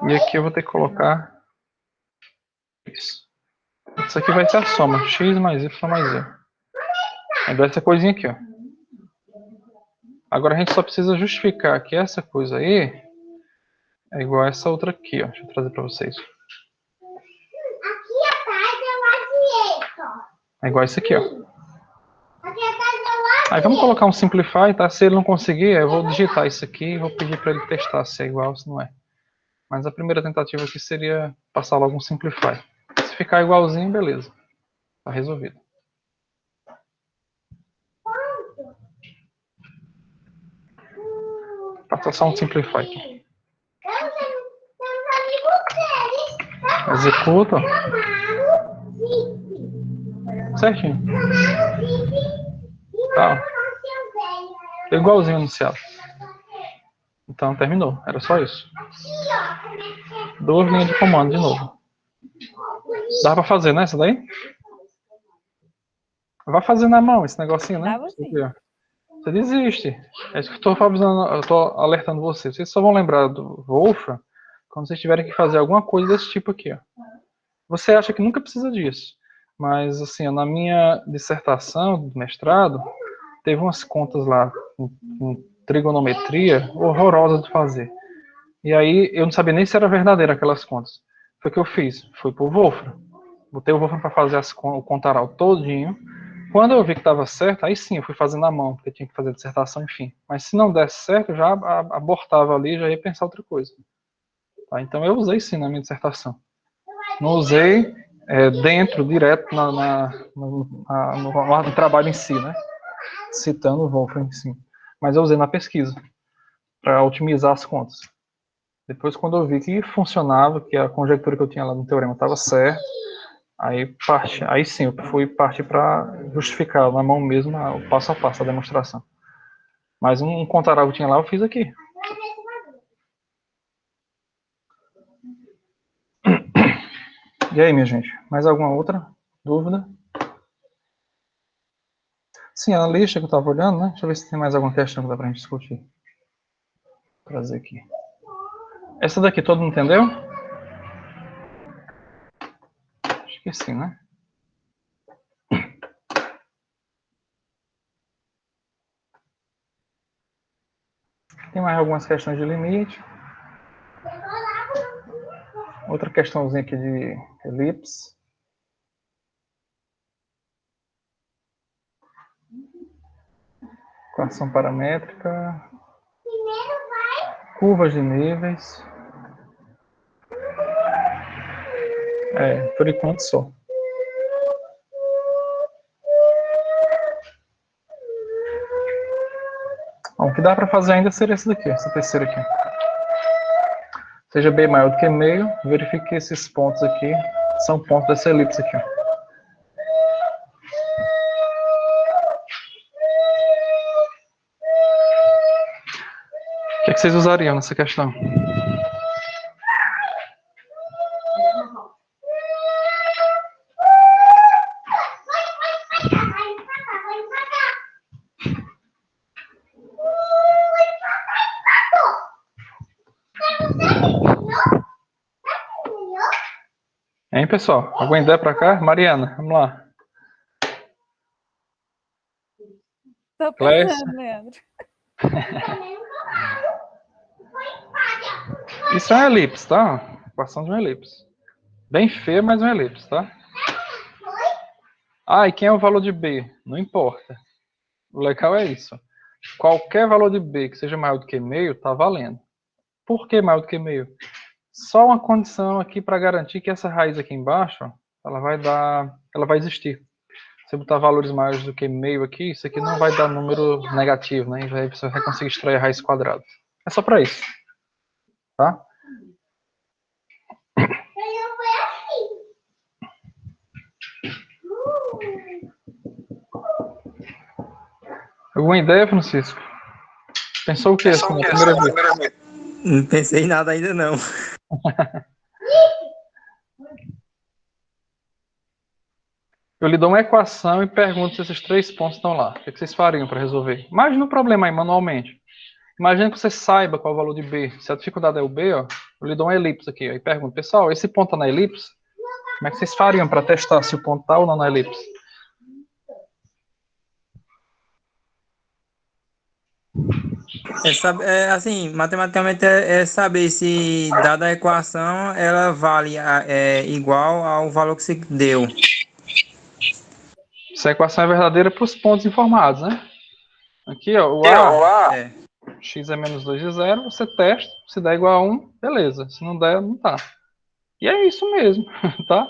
E aqui eu vou ter que colocar isso. Isso aqui vai ser a soma, x mais y mais z. Aí dá essa coisinha aqui, ó. Agora a gente só precisa justificar que essa coisa aí é igual a essa outra aqui, ó. Deixa eu trazer para vocês. Aqui atrás é o lado direito. É igual a isso aqui, ó. Aí vamos colocar um simplify, tá? Se ele não conseguir, eu vou digitar isso aqui e vou pedir para ele testar se é igual ou se não é. Mas a primeira tentativa aqui seria passar logo um simplify. Se ficar igualzinho, beleza. Tá resolvido. Passa só um simplify aqui. Executa. Certinho. Tá. Ficou igualzinho anunciado. Então terminou. Era só isso. 2 linhas de comando de novo. Dá pra fazer, né? Essa daí? Vai fazer na mão esse negocinho, né? Dá sim. Você desiste. É isso que eu tô alertando vocês. Vocês só vão lembrar do Wolfram quando vocês tiverem que fazer alguma coisa desse tipo aqui, ó. Você acha que nunca precisa disso. Mas, assim, na minha dissertação do mestrado, teve umas contas lá com trigonometria horrorosas de fazer. E aí, eu não sabia nem se era verdadeira aquelas contas. Foi o que eu fiz. Fui pro Wolfram. Botei o Wolfram para fazer o contaral todinho. Quando eu vi que estava certo, aí sim, eu fui fazer na mão, porque tinha que fazer dissertação, enfim. Mas se não desse certo, eu já abortava ali, já ia pensar outra coisa. Tá? Então eu usei sim na minha dissertação. Não usei dentro, direto, no trabalho em si, né? Citando o Wolfram em si. Mas eu usei na pesquisa, para otimizar as contas. Depois, quando eu vi que funcionava, que a conjectura que eu tinha lá no teorema estava certa, aí sim, eu fui partir para justificar na mão mesmo o passo a passo, a demonstração. Mas um contaral que tinha lá, eu fiz aqui. E aí, minha gente? Mais alguma outra dúvida? Sim, a lista que eu estava olhando, né? Deixa eu ver se tem mais alguma questão que dá pra gente discutir. Vou trazer aqui. Essa daqui todo mundo entendeu? Acho que sim, né? Tem mais algumas questões de limite. Outra questãozinha aqui de elipse. Equação paramétrica. Curvas de níveis. Por enquanto só. Bom, o que dá para fazer ainda seria esse daqui, essa terceira aqui. Seja b maior do que meio, verifique que esses pontos aqui são pontos dessa elipse aqui. Ó. O que vocês usariam nessa questão? Hein, pessoal? Alguma ideia para cá? Mariana, vamos lá. Tô pensando, Leandro. Isso é uma elipse, tá? Equação de uma elipse. Bem feia, mas uma elipse, tá? Ah, e quem é o valor de B? Não importa. O legal é isso. Qualquer valor de B que seja maior do que meio, tá valendo. Por que maior do que meio? Só uma condição aqui para garantir que essa raiz aqui embaixo, ó, ela vai existir. Se eu botar valores maiores do que meio aqui, isso aqui não vai dar número negativo, né? E aí você vai conseguir extrair a raiz quadrada. É só para isso. Tá? Alguma ideia, Francisco? Pensou o que assim, na primeira vez? Não pensei em nada ainda não. Eu lhe dou uma equação e pergunto se esses 3 pontos estão lá. O que vocês fariam para resolver? Imagina o problema aí manualmente. Imagina que você saiba qual é o valor de B. Se a dificuldade é o B, ó, eu lhe dou uma elipse aqui. Ó, e pergunto, pessoal, esse ponto está na elipse? Como é que vocês fariam para testar se o ponto está ou não na elipse? Assim, matematicamente é saber se dada a equação ela vale igual ao valor que se deu. Se a equação é verdadeira para os pontos informados, né? Aqui, ó, o A, x é menos 2 de 0, você testa, se der igual a 1, beleza. Se não der, não tá. E é isso mesmo, tá?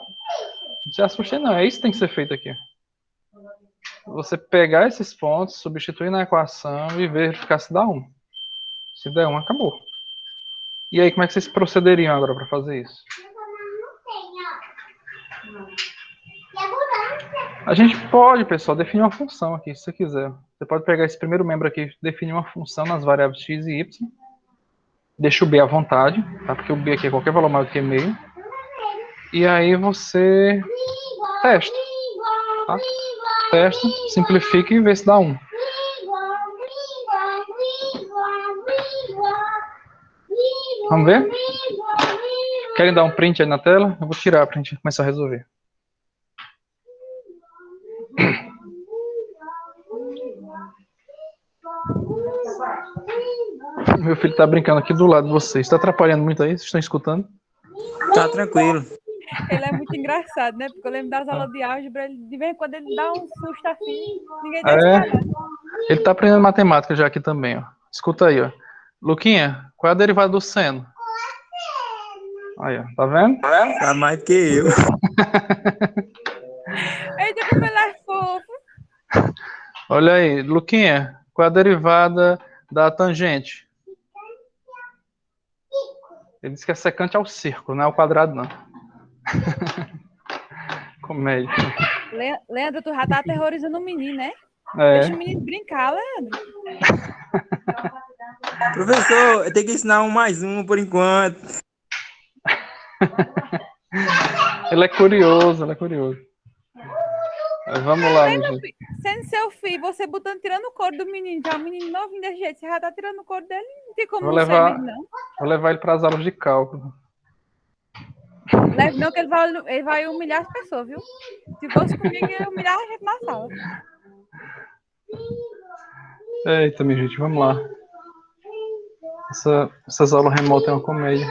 Não se assustem não, é isso que tem que ser feito aqui. Você pegar esses pontos, substituir na equação e verificar se dá 1. Se der 1, acabou. E aí, como é que vocês procederiam agora para fazer isso? A gente pode, pessoal, definir uma função aqui, se você quiser. Você pode pegar esse primeiro membro aqui, definir uma função nas variáveis x e y. Deixa o b à vontade, tá? Porque o b aqui é qualquer valor maior do que meio. E aí você testa. Tá? Testa, simplifica e vê se dá 1. Vamos ver? Querem dar um print aí na tela? Eu vou tirar para a gente começar a resolver. Meu filho tá brincando aqui do lado de vocês. Está atrapalhando muito aí? Vocês estão escutando? Tá tranquilo. Ele é muito engraçado, né? Porque eu lembro das aulas de álgebra, ele, de vez em quando ele dá um susto assim, ninguém tá esperando. Ele tá aprendendo matemática já aqui também, ó. Escuta aí, ó. Luquinha, qual é a derivada do seno? Aí, ó. Tá vendo? Tá mais do que eu. Eita, como ele é fofo. Olha aí, Luquinha, qual é a derivada da tangente? Ele disse que é secante ao círculo, não é ao quadrado, não. Comédia. Leandro, tu já tá aterrorizando o menino, né? É. Deixa o menino brincar, Leandro. Professor, eu tenho que ensinar um mais um por enquanto. Ele é curioso, ele é curioso. Mas vamos lá, meu gente. Sendo seu filho, você botando, tirando o couro do menino, já o menino novinho desse jeito, você já tá tirando o couro dele, não tem como Vou não ser levar, mesmo, não. vou levar ele para as aulas de cálculo. Leve não, que ele vai humilhar as pessoas, viu? Se fosse comigo, ele ia humilhar a gente na sala. Eita, minha gente, vamos lá. Essas aulas remotas é uma comédia.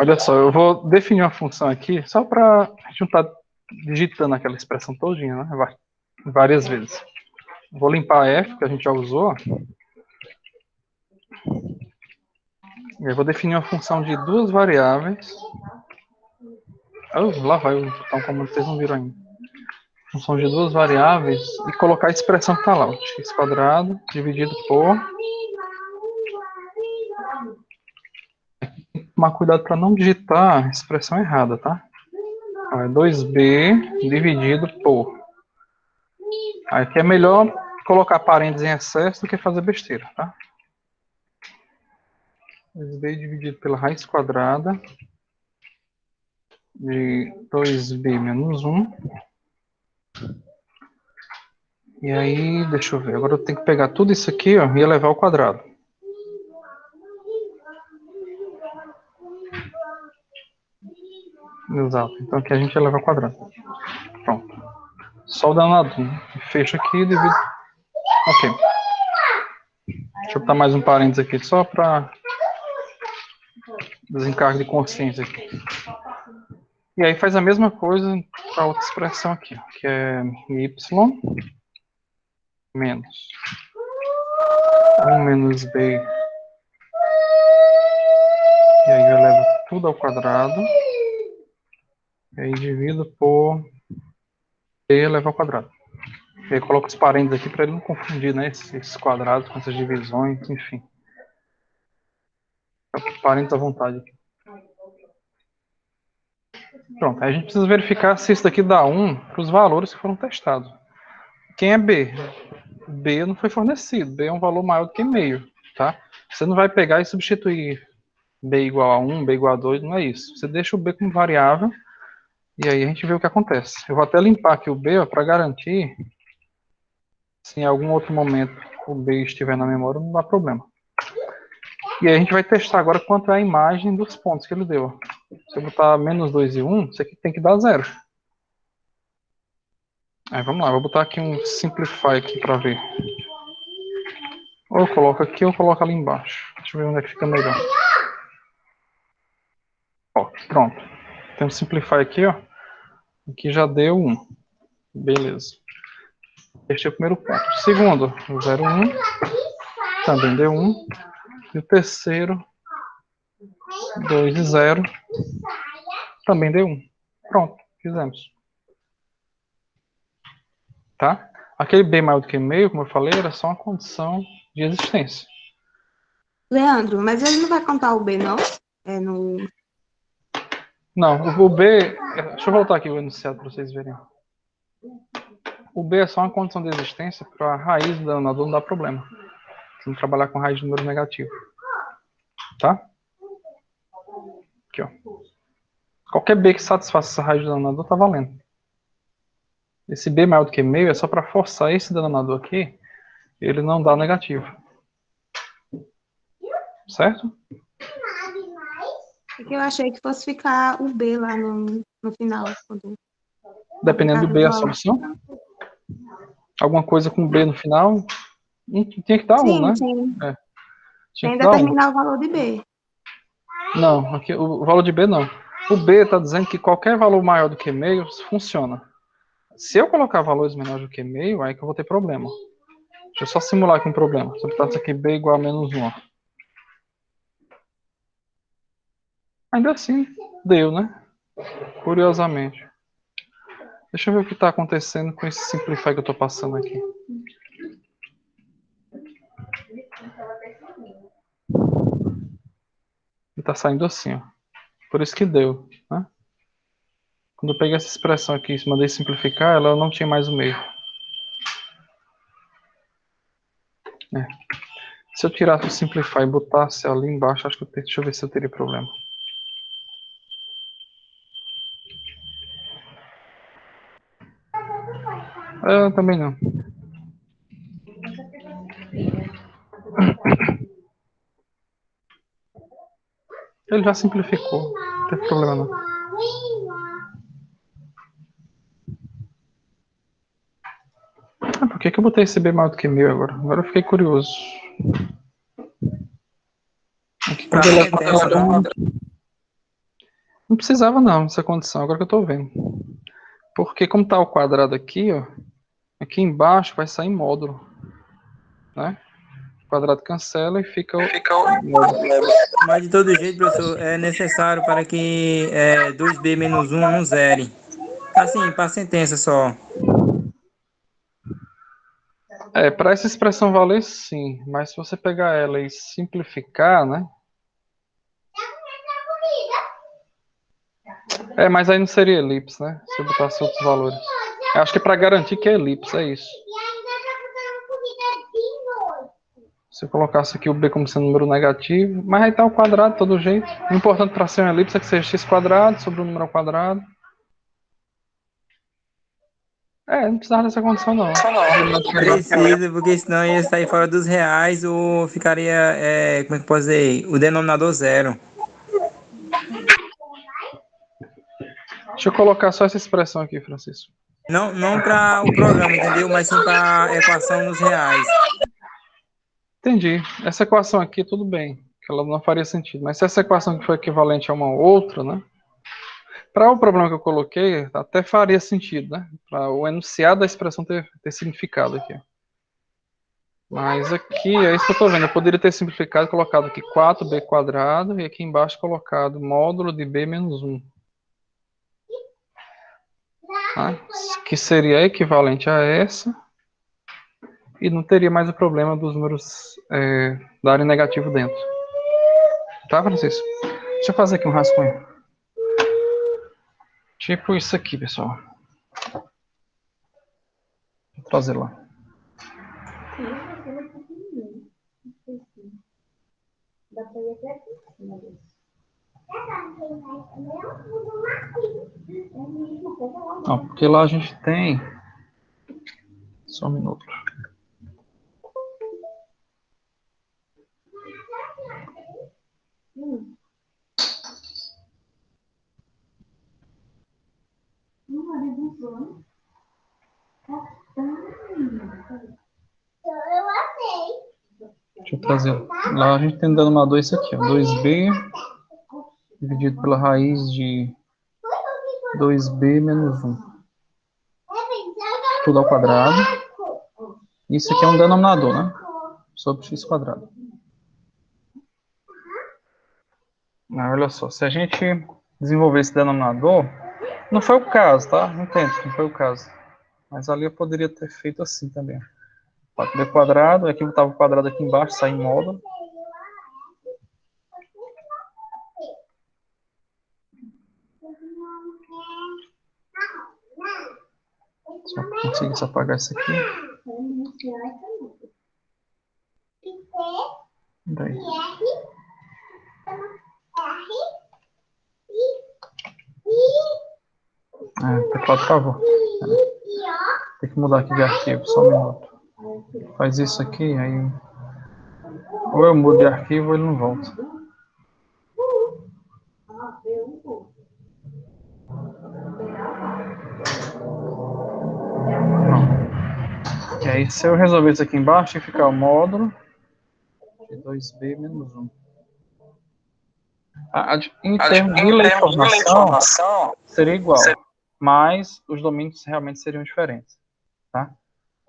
Olha só, eu vou definir uma função aqui, só para a gente não estar digitando aquela expressão todinha, né? Várias vezes. Vou limpar a F, que a gente já usou. E aí vou definir uma função de duas variáveis. Lá vai, então, como vocês não viram ainda. Função de duas variáveis e colocar a expressão que está lá. X quadrado dividido por... Tomar cuidado para não digitar a expressão errada, tá? Então, é 2b dividido por... Aqui é melhor colocar parênteses em excesso do que fazer besteira, tá? 2b dividido pela raiz quadrada de 2b menos 1. E aí, deixa eu ver. Agora eu tenho que pegar tudo isso aqui, ó, e elevar ao quadrado. Exato. Então aqui a gente eleva ao quadrado. Pronto. Só o danado. Fecha aqui e divide. Ok. Deixa eu botar mais um parênteses aqui, só para desencargo de consciência aqui. E aí faz a mesma coisa para a outra expressão aqui, ó, que é y menos 1 menos b. E aí eu elevo tudo ao quadrado. E aí divido por b elevado ao quadrado. E aí coloco os parênteses aqui para ele não confundir, né, esses quadrados com essas divisões, enfim. Parênteses à vontade aqui. Pronto, aí a gente precisa verificar se isso daqui dá 1 para os valores que foram testados. Quem é B? B não foi fornecido, B é um valor maior do que meio, tá? Você não vai pegar e substituir B igual a 1, B igual a 2, não é isso. Você deixa o B como variável e aí a gente vê o que acontece. Eu vou até limpar aqui o B para garantir, se em algum outro momento o B estiver na memória, não dá problema. E aí a gente vai testar agora quanto é a imagem dos pontos que ele deu. Se eu botar menos 2 e 1, isso aqui tem que dar 0. Aí vamos lá, vou botar aqui um simplify aqui para ver. Ou eu coloco aqui ou eu coloco ali embaixo. Deixa eu ver onde é que fica melhor. Ó, pronto. Tem um simplify aqui, ó. Aqui já deu 1. Beleza. Este é o primeiro ponto. O segundo, 0, 1. Também deu 1. E o terceiro, 2 e 0. Também deu 1. Pronto, fizemos. Tá? Aquele B maior do que meio, como eu falei, era só uma condição de existência. Leandro, mas ele não vai contar o B, não? É no... Não, o B... Deixa eu voltar aqui o enunciado para vocês verem. O B é só uma condição de existência para a raiz do denominador não dar problema. Se não trabalhar com raiz de número negativo. Tá? Aqui, ó. Qualquer B que satisfaça essa raiz do denominador está valendo. Esse B maior do que meio é só para forçar esse denominador aqui, ele não dá negativo. Certo? Porque eu achei que fosse ficar o B lá no final. Dependendo do B a solução. Alguma coisa com B no final, tinha que dar 1, né? Sim. É. Tem que determinar o valor de B. Não, aqui, o valor de B não. O B está dizendo que qualquer valor maior do que meio funciona. Se eu colocar valores menores do que meio, aí que eu vou ter problema. Deixa eu só simular aqui um problema. Se eu botar isso aqui, B igual a menos 1. Ainda assim, deu, né? Curiosamente. Deixa eu ver o que está acontecendo com esse simplify que eu estou passando aqui. Ele está saindo assim, ó. Por isso que deu, né? Quando eu peguei essa expressão aqui e mandei simplificar, ela não tinha mais o meio. Se eu tirasse o Simplify e botasse ali embaixo, acho que deixa eu ver se eu teria problema. Também não. Ele já simplificou, não tem problema não. Por que eu botei esse B maior do que 1000 agora? Agora eu fiquei curioso. Aqui, Pra quando que ter essa nota? não precisava não, essa condição, agora que eu tô vendo. Porque como tá o quadrado aqui, ó, aqui embaixo vai sair módulo, né? O quadrado cancela e fica o módulo. Mas de todo jeito, professor, é necessário para que 2b menos 1 não zere. Assim, para sentença só. Para essa expressão valer sim, mas se você pegar ela e simplificar, né? Mas aí não seria elipse, né? Se eu botasse outros valores. Eu acho que é para garantir que é elipse, é isso. Se eu colocasse aqui o b como sendo número negativo, mas aí tá o quadrado de todo jeito. O importante para ser uma elipse é que seja x quadrado sobre o número ao quadrado. Não precisava dessa condição não. Precisa, porque senão ia sair fora dos reais ou ficaria, como é que pode dizer, o denominador zero. Deixa eu colocar só essa expressão aqui, Francisco. Não para o programa, entendeu? Mas sim para a equação nos reais. Entendi. Essa equação aqui, tudo bem, que ela não faria sentido. Mas se essa equação aqui for equivalente a uma outra, né? Para o problema que eu coloquei, até faria sentido, né? Para o enunciado da expressão ter significado aqui. Mas aqui, é isso que eu estou vendo. Eu poderia ter simplificado e colocado aqui 4b quadrado e aqui embaixo colocado módulo de b menos 1. Tá? Que seria equivalente a essa. E não teria mais o problema dos números darem negativo dentro. Tá, Francisco? Deixa eu fazer aqui um rascunho. Tipo isso aqui, pessoal. Vou trazer lá. Porque lá a gente tem... Só um minuto. Deixa eu trazer. Lá a gente tem no denominador isso aqui, ó, 2b dividido pela raiz de 2b menos 1. Tudo ao quadrado. Isso aqui é um denominador, né? Sobre x quadrado. Olha só, se a gente desenvolver esse denominador, não foi o caso, tá? Não entendo, não foi o caso. Mas ali eu poderia ter feito assim também. 4b quadrado, aqui eu botava o quadrado aqui embaixo, sai em módulo. Só conseguir apagar isso aqui. Daí. O teclado travou. Tem que mudar aqui de arquivo, só um minuto. Faz isso aqui, aí... Ou eu mudo de arquivo ou ele não volta. Pronto. E aí, se eu resolver isso aqui embaixo, vai ficar o módulo de 2b menos 1. Em termos de informação, seria igual, mas os domínios realmente seriam diferentes. Tá?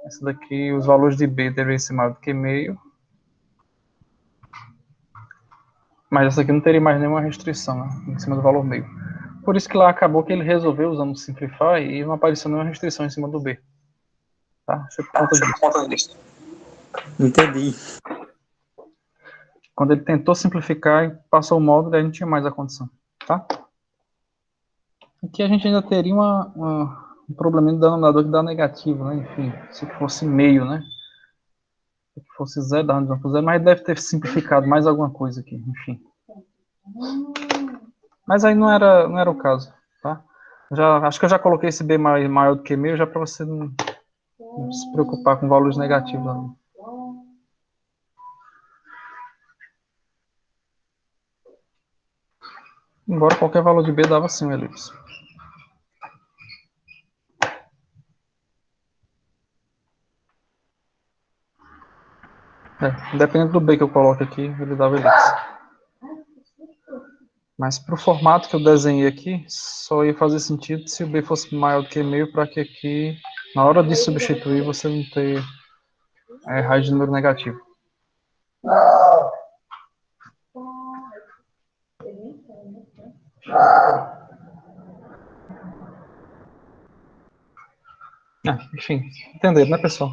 Essa daqui, os valores de b deveriam ser maior do que meio. Mas essa aqui não teria mais nenhuma restrição, né, em cima do valor meio. Por isso que lá acabou que ele resolveu usando o Simplify e não apareceu nenhuma restrição em cima do B. Tá? Você conta disso. Entendi. Quando ele tentou simplificar e passou o módulo, aí não tinha mais a condição. Tá? Aqui a gente ainda teria um probleminha do denominador que dá negativo, né? Enfim, se fosse meio, né? que fosse zero, dava 1 por zero, mas deve ter simplificado mais alguma coisa aqui, enfim. Mas aí não era o caso, tá? Acho que eu já coloquei esse B maior do que meio, já para você não se preocupar com valores negativos. Não. Embora qualquer valor de B dava sim, elipse. Dependendo do B que eu coloco aqui, ele dava elipse. Mas para o formato que eu desenhei aqui, só ia fazer sentido se o B fosse maior do que meio, para que aqui, na hora de substituir, você não ter raiz de número negativo. Enfim, entenderam, né, pessoal?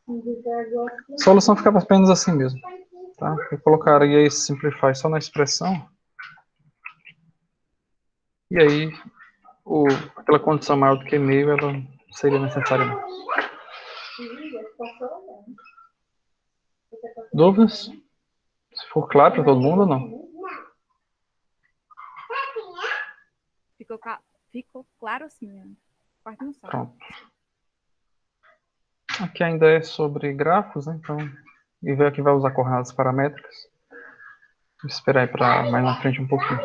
A solução ficava apenas assim mesmo. Tá? Eu colocaria esse simplify só na expressão. E aí, aquela condição maior do que meio, ela seria necessária. Não. Dúvidas? Se for claro para todo mundo ou não? Ficou claro sim, né? Parte não sabe. Pronto. Aqui ainda é sobre grafos, né? Então, e ver aqui vai usar coordenadas paramétricas. Vou esperar aí para mais na frente um pouquinho.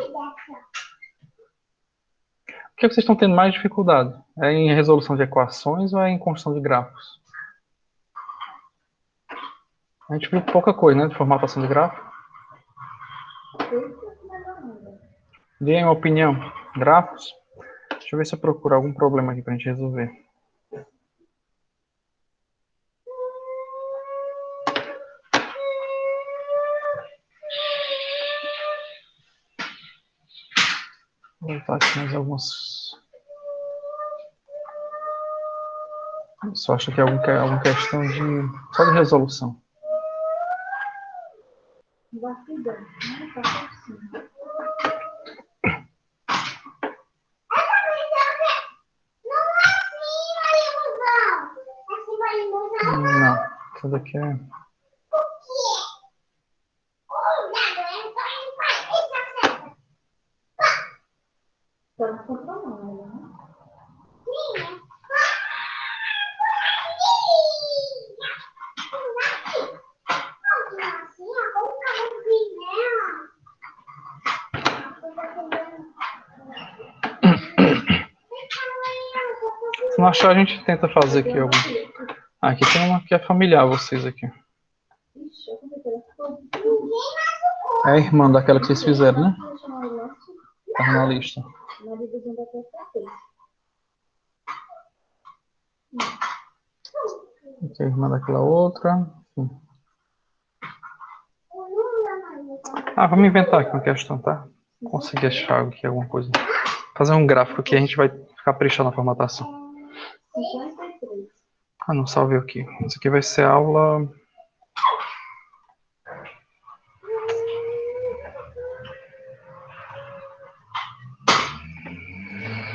O que vocês estão tendo mais dificuldade? É em resolução de equações ou é em construção de grafos? A gente viu pouca coisa, né, de formatação de grafo. Deem uma opinião. Grafos? Deixa eu ver se eu procuro algum problema aqui para a gente resolver. Vou voltar aqui mais alguns. Só acho que é alguma questão só de resolução. Não, isso daqui é... Se não achar, a gente tenta fazer aqui algum. Aqui tem uma que é familiar a vocês aqui. É a irmã daquela que vocês fizeram, né? Tá na lista. Aqui é a irmã daquela outra. Vamos inventar aqui uma questão, tá? Consegui achar aqui alguma coisa. Fazer um gráfico aqui, a gente vai caprichar na formatação. Não salvei aqui. Isso aqui vai ser aula...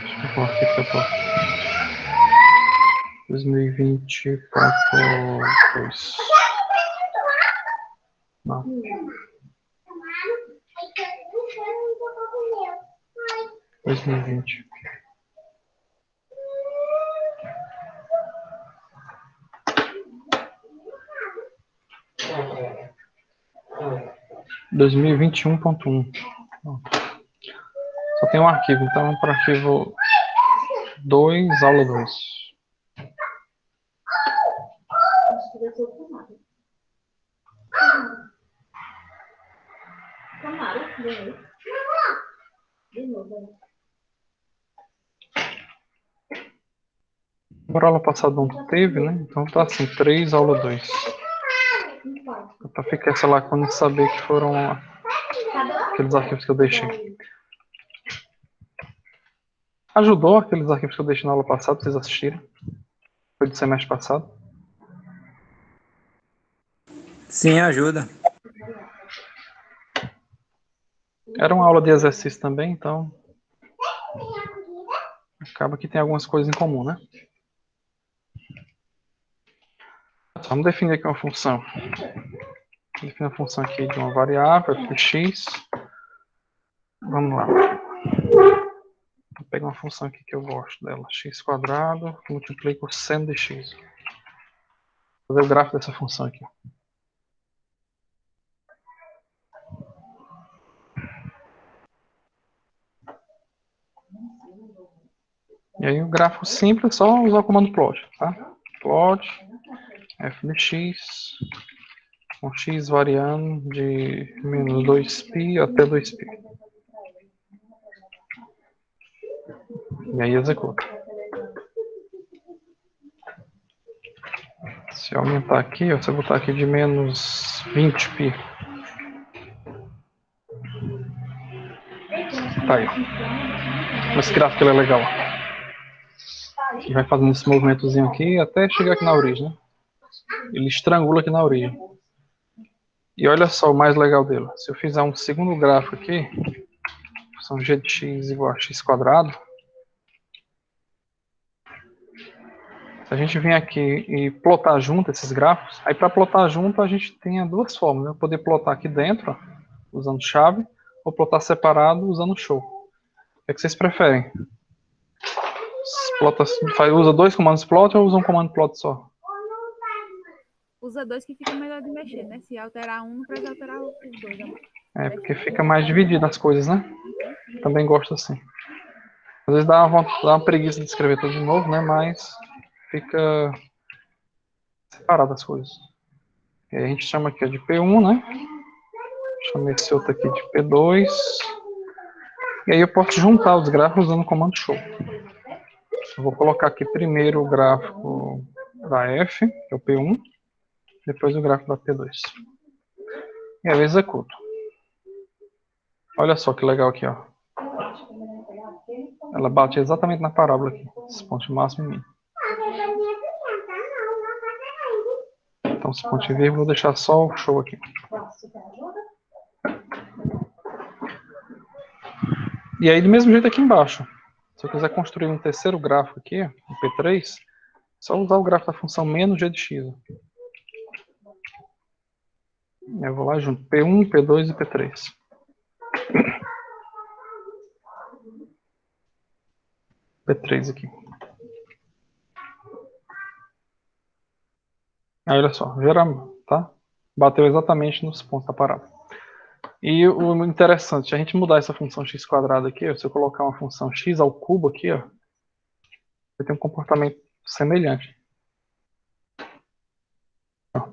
Deixa eu pôr aqui que eu tô... 2020.2. Não. 2020. (2021.1) 2021.1. Só tem um arquivo, então para arquivo 2, aula 2. Agora aula passada não teve, né? Então tá assim, 3, aula 2. Para ficar essa lacuna de saber que foram aqueles arquivos que eu deixei. Ajudou aqueles arquivos que eu deixei na aula passada, vocês assistiram? Foi do semestre passado? Sim, ajuda. Era uma aula de exercício também, então acaba que tem algumas coisas em comum, né? Vamos definir aqui uma função. Definir a função aqui de uma variável, fx. Vamos lá. Vou pegar uma função aqui que eu gosto dela. X quadrado, multiplica o seno de x. Vou fazer o gráfico dessa função aqui. E aí o gráfico simples é só usar o comando plot, tá? Plot, f de x, com x variando de menos 2π até 2π. E aí executa. Se eu aumentar aqui, ó, se eu botar aqui de menos 20π. Tá aí. Esse gráfico ele é legal. Ele vai fazendo esse movimentozinho aqui até chegar aqui na origem, né? Ele estrangula aqui na origem. E olha só o mais legal dele. Se eu fizer um segundo gráfico aqui, função g de x igual a x quadrado. Se a gente vir aqui e plotar junto esses gráficos, aí para plotar junto a gente tem duas formas, né? Poder plotar aqui dentro, ó, usando chave, ou plotar separado usando show. O que vocês preferem? Plota, usa dois comandos plot ou usa um comando plot só? Usa dois que fica melhor de mexer, né? Se alterar um, não precisa alterar os dois. Né? É, porque fica mais dividido as coisas, né? Também gosto assim. Às vezes dá uma preguiça de escrever tudo de novo, né? Mas fica separado as coisas. E aí a gente chama aqui de P1, né? Chama esse outro aqui de P2. E aí eu posso juntar os gráficos usando o comando show. Eu vou colocar aqui primeiro o gráfico da F, que é o P1, depois o gráfico da P2. E aí eu executo. Olha só que legal aqui, ó. Ela bate exatamente na parábola aqui, esse ponto máximo e mínimo. Então, esse ponto e vírgula, vou deixar só o show aqui. E aí, do mesmo jeito aqui embaixo. Se eu quiser construir um terceiro gráfico aqui, um P3, é só usar o gráfico da função menos g de x. Eu vou lá junto, P1, P2 e P3. P3 aqui. Aí, olha só, tá? Bateu exatamente nos pontos da parábola. E o interessante, se a gente mudar essa função x quadrado aqui, ó, se eu colocar uma função x ao cubo aqui, ó, vai ter um comportamento semelhante. Ó.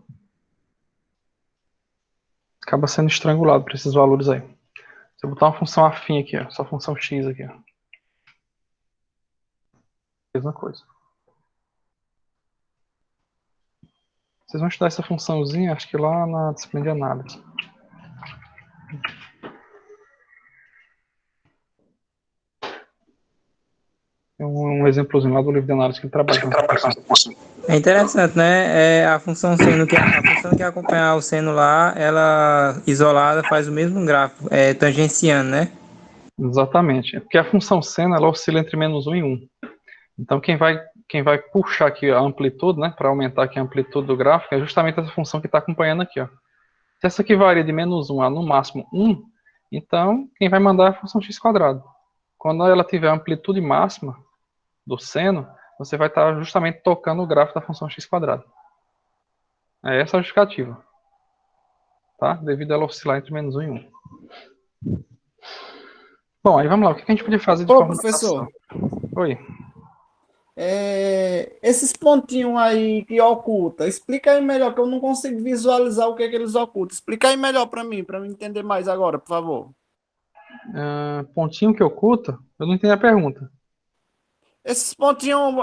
Acaba sendo estrangulado por esses valores aí. Se eu botar uma função afim aqui, ó, só função x aqui, ó. Mesma coisa. Vocês vão estudar essa funçãozinha, acho que lá na disciplina de análise. Tem um exemplozinho lá do livro de análise que ele trabalha. É interessante, né? A função seno que acompanhar o seno lá, ela isolada faz o mesmo gráfico, tangenciando, né? Exatamente. Porque a função seno ela oscila entre menos 1 e 1. Então quem vai puxar aqui a amplitude, né, para aumentar aqui a amplitude do gráfico, é justamente essa função que está acompanhando aqui, ó. Se essa aqui varia de menos 1 a no máximo 1, então quem vai mandar é a função x quadrado. Quando ela tiver a amplitude máxima do seno, você vai estar justamente tocando o gráfico da função x quadrado. É essa a justificativa. Tá? Devido a ela oscilar entre menos 1 e 1. Bom, aí vamos lá. O que a gente podia fazer de forma professor. Oi. Esses pontinhos aí que oculta, explica aí melhor, que eu não consigo visualizar o que é que eles ocultam. Explica aí melhor para mim entender mais agora, por favor. Pontinho que oculta? Eu não entendi a pergunta. Esses pontinhos,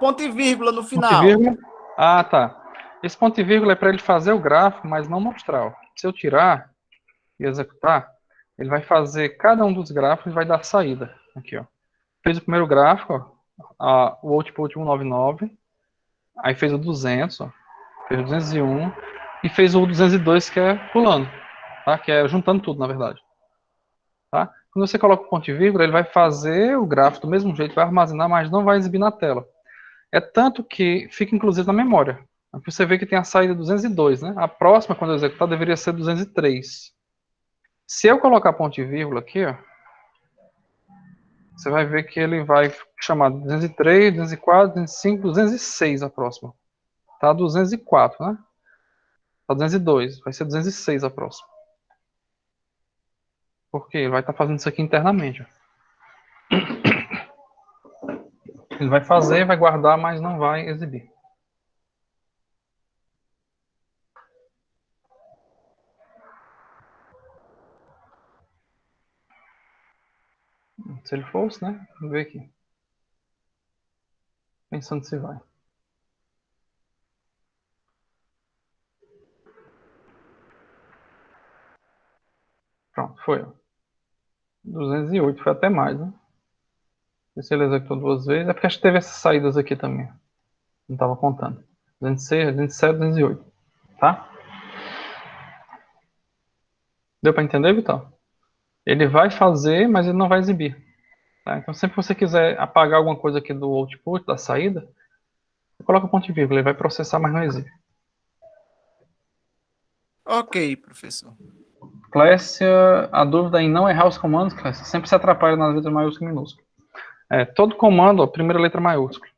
ponto e vírgula no final. Ponto e vírgula? Ah, tá. Esse ponto e vírgula é para ele fazer o gráfico, mas não mostrar. Ó. Se eu tirar e executar, ele vai fazer cada um dos gráficos e vai dar saída. Aqui, ó. Fez o primeiro gráfico, ó, o output 199, aí fez o 200, ó, fez o 201 e fez o 202, que é pulando, tá? Que é juntando tudo, na verdade. Tá? Quando você coloca o ponto e vírgula, ele vai fazer o gráfico do mesmo jeito, vai armazenar, mas não vai exibir na tela. É tanto que fica inclusive na memória. Aqui você vê que tem a saída 202, né? A próxima, quando eu executar, deveria ser 203. Se eu colocar ponto e vírgula aqui, ó, você vai ver que ele vai chamar 203, 204, 205, 206 a próxima. Tá 204, né? Tá 202, vai ser 206 a próxima. Por quê? Ele vai estar fazendo isso aqui internamente. Ó. Ele vai fazer, vai guardar, mas não vai exibir. Se ele fosse, né? Vamos ver aqui. Pensando se vai. Pronto, foi. Ó. 208, foi até mais, né? Se ele executou 2 vezes, é porque acho que teve essas saídas aqui também. Não estava contando. 206, 207, 208. Tá? Deu para entender, Vitor? Ele vai fazer, mas ele não vai exibir. Tá? Então, sempre que você quiser apagar alguma coisa aqui do output, da saída, você coloca ponto e vírgula. Ele vai processar, mas não exibe. Ok, professor. Clécia, a dúvida em não errar os comandos, Clécia, sempre se atrapalha nas letras maiúsculas e minúsculas. Todo comando, a primeira letra maiúscula.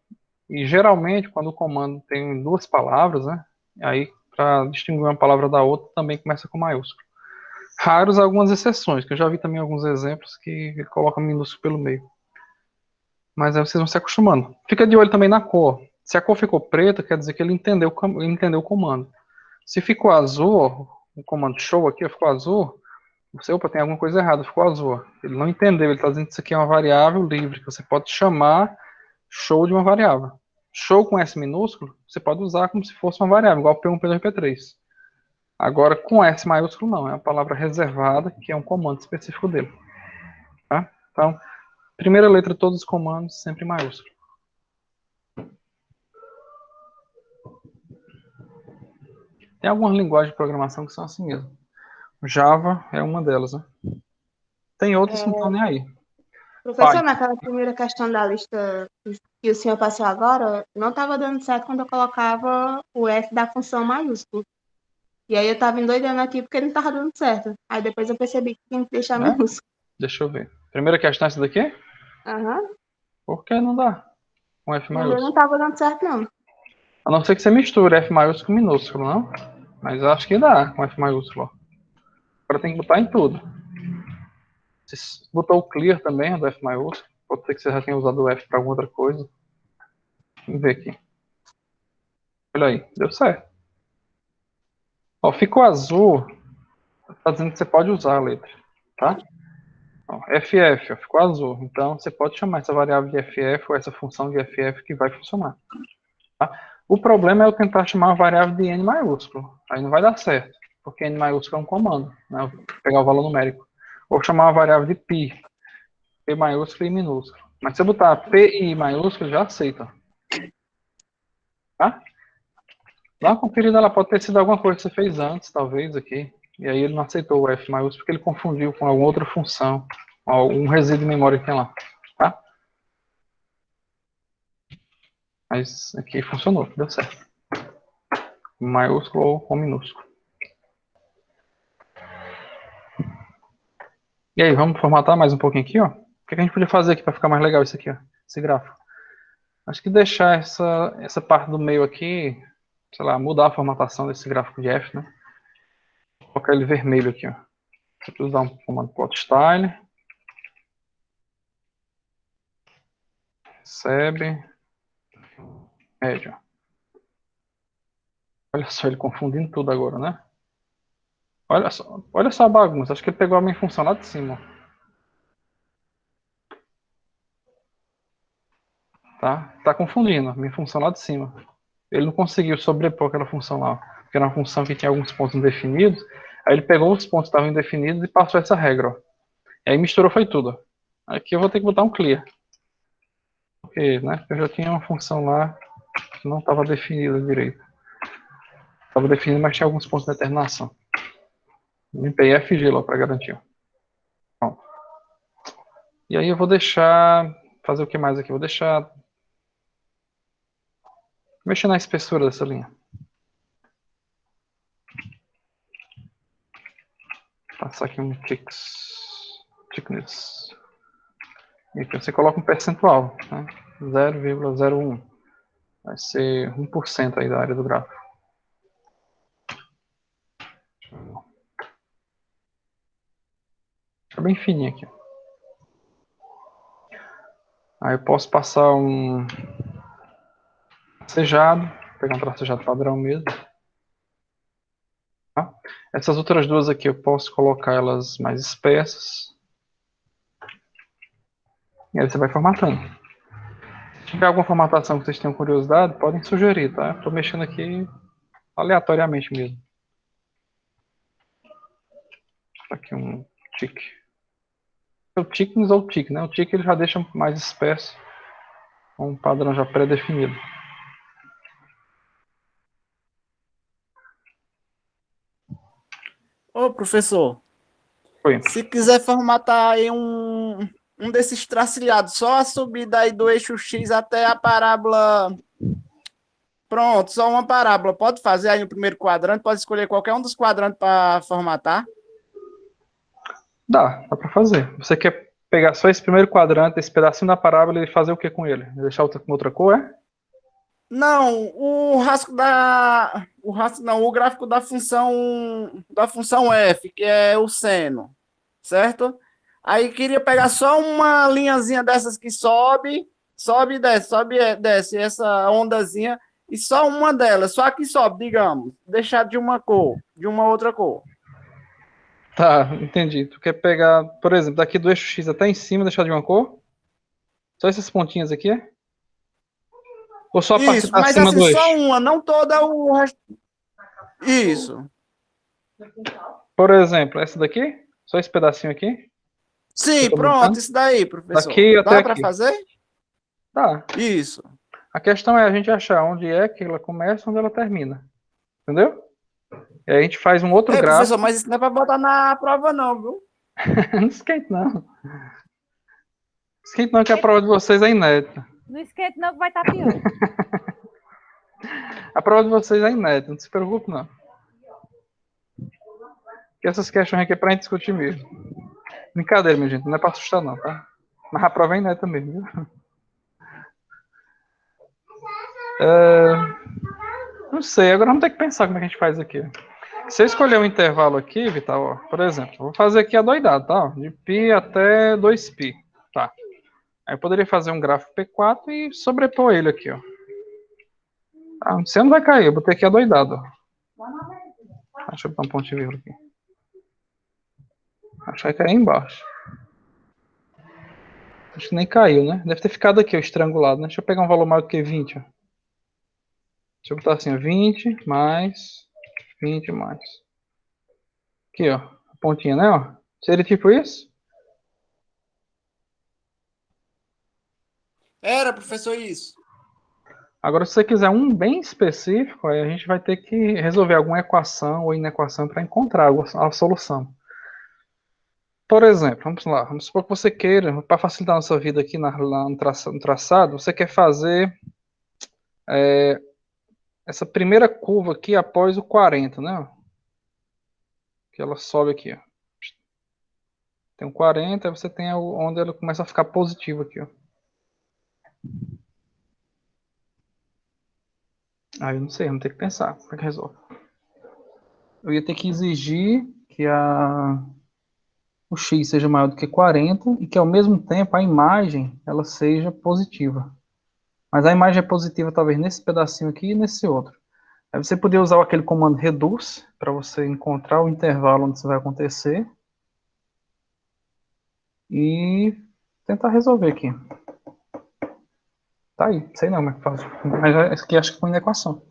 E geralmente, quando o comando tem 2 palavras, né? Aí, para distinguir uma palavra da outra, também começa com maiúsculo. Raros algumas exceções, que eu já vi também alguns exemplos que colocam minúsculo pelo meio. Mas aí vocês vão se acostumando. Fica de olho também na cor. Se a cor ficou preta, quer dizer que ele entendeu o comando. Se ficou azul, o comando show aqui ficou azul, você, opa, tem alguma coisa errada, ficou azul. Ele não entendeu, ele está dizendo que isso aqui é uma variável livre, que você pode chamar show de uma variável. Show com S minúsculo, você pode usar como se fosse uma variável, igual P1, P2, P3. Agora, com S maiúsculo, não. É uma palavra reservada, que é um comando específico dele. Tá? Então, primeira letra de todos os comandos, sempre maiúsculo. Tem algumas linguagens de programação que são assim mesmo. Java é uma delas, né? Tem outras que não estão nem aí. Professor, Python. naquela primeira questão da lista que o senhor passou agora, não estava dando certo quando eu colocava o F da função maiúsculo. E aí eu estava endoidando aqui porque não estava dando certo. Aí depois eu percebi que tinha que deixar minúsculo. Deixa eu ver. Primeira questão é essa daqui? Aham. Por que não dá? Com F O meu não maiúsculo. estava dando certo, não. A não ser que você misture F maiúsculo com minúsculo, não? Mas acho que dá com F maiúsculo. Agora tem que botar em tudo. Você botou o clear também, do F maiúsculo. Pode ser que você já tenha usado o F para alguma outra coisa. Vamos ver aqui. Olha aí, deu certo. Ó, ficou azul. Está dizendo que você pode usar a letra. Tá? Ó, FF, ó, ficou azul. Então você pode chamar essa variável de FF ou essa função de FF que vai funcionar. Tá? O problema é eu tentar chamar uma variável de N maiúsculo. Aí não vai dar certo. Porque N maiúsculo é um comando. Né? Eu vou pegar o valor numérico. Ou chamar uma variável de pi. P maiúsculo e minúsculo. Mas se eu botar P e I maiúsculo, já aceita. Tá? Dá uma conferida, ela pode ter sido alguma coisa que você fez antes, talvez, aqui. E aí ele não aceitou o F maiúsculo porque ele confundiu com alguma outra função. Algum resíduo de memória que tem lá. Tá? Mas aqui funcionou, deu certo. Maiúsculo ou com minúsculo. E aí, vamos formatar mais um pouquinho aqui, ó. O que a gente podia fazer aqui para ficar mais legal isso aqui, ó? Esse gráfico. Acho que deixar essa parte do meio aqui, sei lá, mudar a formatação desse gráfico de F, né? Colocar ele vermelho aqui, ó. Vou usar um comando plot style. Recebe. Média. Olha só ele confundindo tudo agora, né? Olha só a bagunça. Acho que ele pegou a minha função lá de cima. Tá confundindo a minha função lá de cima. Ele não conseguiu sobrepor aquela função lá. Porque era uma função que tinha alguns pontos indefinidos. Aí ele pegou os pontos que estavam indefinidos e passou essa regra, ó. E aí misturou foi tudo, ó. Aqui eu vou ter que botar um clear. Porque, né? Eu já tinha uma função lá que não estava definida direito. Estava definida, mas tinha alguns pontos de determinação. Limpei FG lá para garantir. Pronto. E aí eu vou deixar... Fazer o que mais aqui? Vou deixar... Mexer na espessura dessa linha. Passar aqui um thickness. E aqui você coloca um percentual, né? 0,01. Vai ser 1% aí da área do gráfico. Fica bem fininho aqui. Aí eu posso passar um tracejado, pegar um tracejado padrão mesmo. Tá? Essas outras duas aqui eu posso colocar elas mais espessas. E aí você vai formatando. Se tiver alguma formatação que vocês tenham curiosidade, podem sugerir, tá? Estou mexendo aqui aleatoriamente mesmo. Aqui um tick. O thickness ou tick, né? O tick ele já deixa mais espesso, com um padrão já pré-definido. Ô, professor, Foi. se quiser formatar aí um desses tracilhados, só a subida aí do eixo X até a parábola. Pronto, só uma parábola. Pode fazer aí no primeiro quadrante, pode escolher qualquer um dos quadrantes para formatar. Dá para fazer. Você quer pegar só esse primeiro quadrante, esse pedacinho da parábola e fazer o que com ele? Deixar com outra cor, é? Não, o gráfico da função f, que é o seno, certo? Aí queria pegar só uma linhazinha dessas que sobe e desce, sobe e desce, essa ondazinha, e só uma delas, só a que sobe, digamos, deixar de uma cor, de uma outra cor. Tá, entendi. Tu quer pegar, por exemplo, daqui do eixo X até em cima, deixar de uma cor? Só essas pontinhas aqui, é? Ou só a parte que Isso, tá mas acima assim, do só eixo? uma, não toda o resto. Isso. Por exemplo, essa daqui? Só esse pedacinho aqui? Que eu Sim, tô pronto, montando? isso daí, professor. Daqui até Dá para aqui. fazer? Tá. Isso. A questão é a gente achar onde é que ela começa e onde ela termina. Entendeu? E aí a gente faz um outro É, professor, gráfico. mas isso não é para botar na prova, não, viu? Não esquente, não. Esquente não, que a prova de vocês é inédita. Não esquenta, não, que vai estar pior. A prova de vocês é inédita, não se preocupe, não. Que essas questões aqui é pra gente discutir mesmo. Brincadeira, minha gente, não é pra assustar, não, tá? Mas a prova é inédita mesmo, viu? Não sei, agora vamos ter que pensar como é que a gente faz aqui. Se eu escolher um intervalo aqui, Vital, ó, por exemplo, eu vou fazer aqui a doidada, tá? Ó, de π até 2π, tá? Aí eu poderia fazer um gráfico P4 e sobrepor ele aqui, ó. Ah, você não vai cair, eu botei aqui a doidada, ó. Deixa eu botar um ponto vírgula aqui. Acho que vai cair embaixo. Acho que nem caiu, né? Deve ter ficado aqui, ó, estrangulado, né? Deixa eu pegar um valor maior do que 20, ó. Deixa eu botar assim, ó, 20 mais 20 mais. Aqui, ó. A pontinha, né, ó? Seria tipo isso? Era, professor, isso. Agora, se você quiser um bem específico, aí a gente vai ter que resolver alguma equação ou inequação para encontrar a solução. Por exemplo, vamos lá, vamos supor que você queira, para facilitar a nossa vida aqui lá no traçado, você quer fazer essa primeira curva aqui após o 40, né? Que ela sobe aqui, ó. Tem um 40, aí você tem onde ela começa a ficar positiva aqui, ó. Aí eu não sei, vamos ter que pensar como é que resolve. Eu ia ter que exigir que o x seja maior do que 40 e que ao mesmo tempo a imagem ela seja positiva. Mas a imagem é positiva talvez nesse pedacinho aqui e nesse outro. Aí você poderia usar aquele comando reduce para você encontrar o intervalo onde isso vai acontecer e tentar resolver aqui. Tá aí, sei não como é que faz. Mas esse aqui acho que foi uma equação.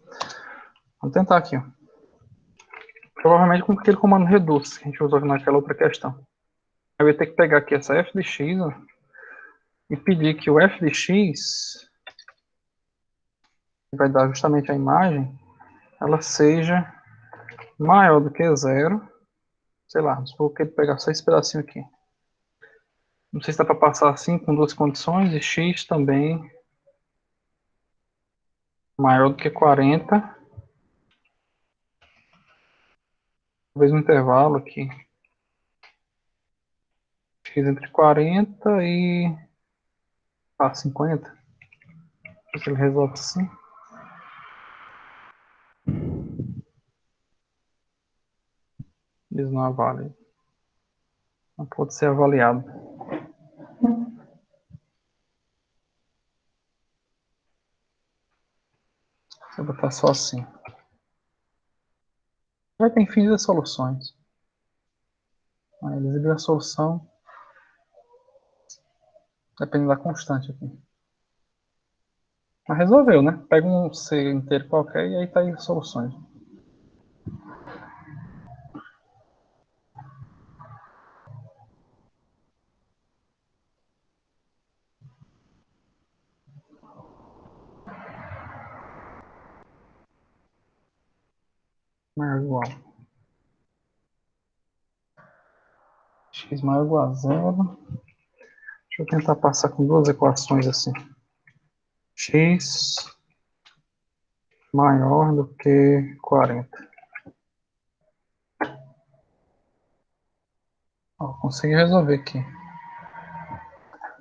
Vamos tentar aqui, ó. Provavelmente com aquele comando reduce que a gente usou naquela outra questão. Eu ia ter que pegar aqui essa f de x, ó, e pedir que o f de x, que vai dar justamente a imagem, ela seja maior do que zero. Sei lá, vamos supor que ele pegar só esse pedacinho aqui. Não sei se dá para passar assim com duas condições, e x também maior do que 40. Talvez um intervalo aqui. X entre 40 e 50. Se ele resolve assim. Eles não avaliam. Não pode ser avaliado. Se eu botar só assim. Vai ter infinitas soluções. Aí ele exibiu a solução. Depende da constante aqui. Mas resolveu, né? Pega um C inteiro qualquer e aí tá aí as soluções. Maior ou igual. X maior ou igual a zero. Deixa eu tentar passar com duas equações assim. X maior do que 40. Ó, consegui resolver aqui.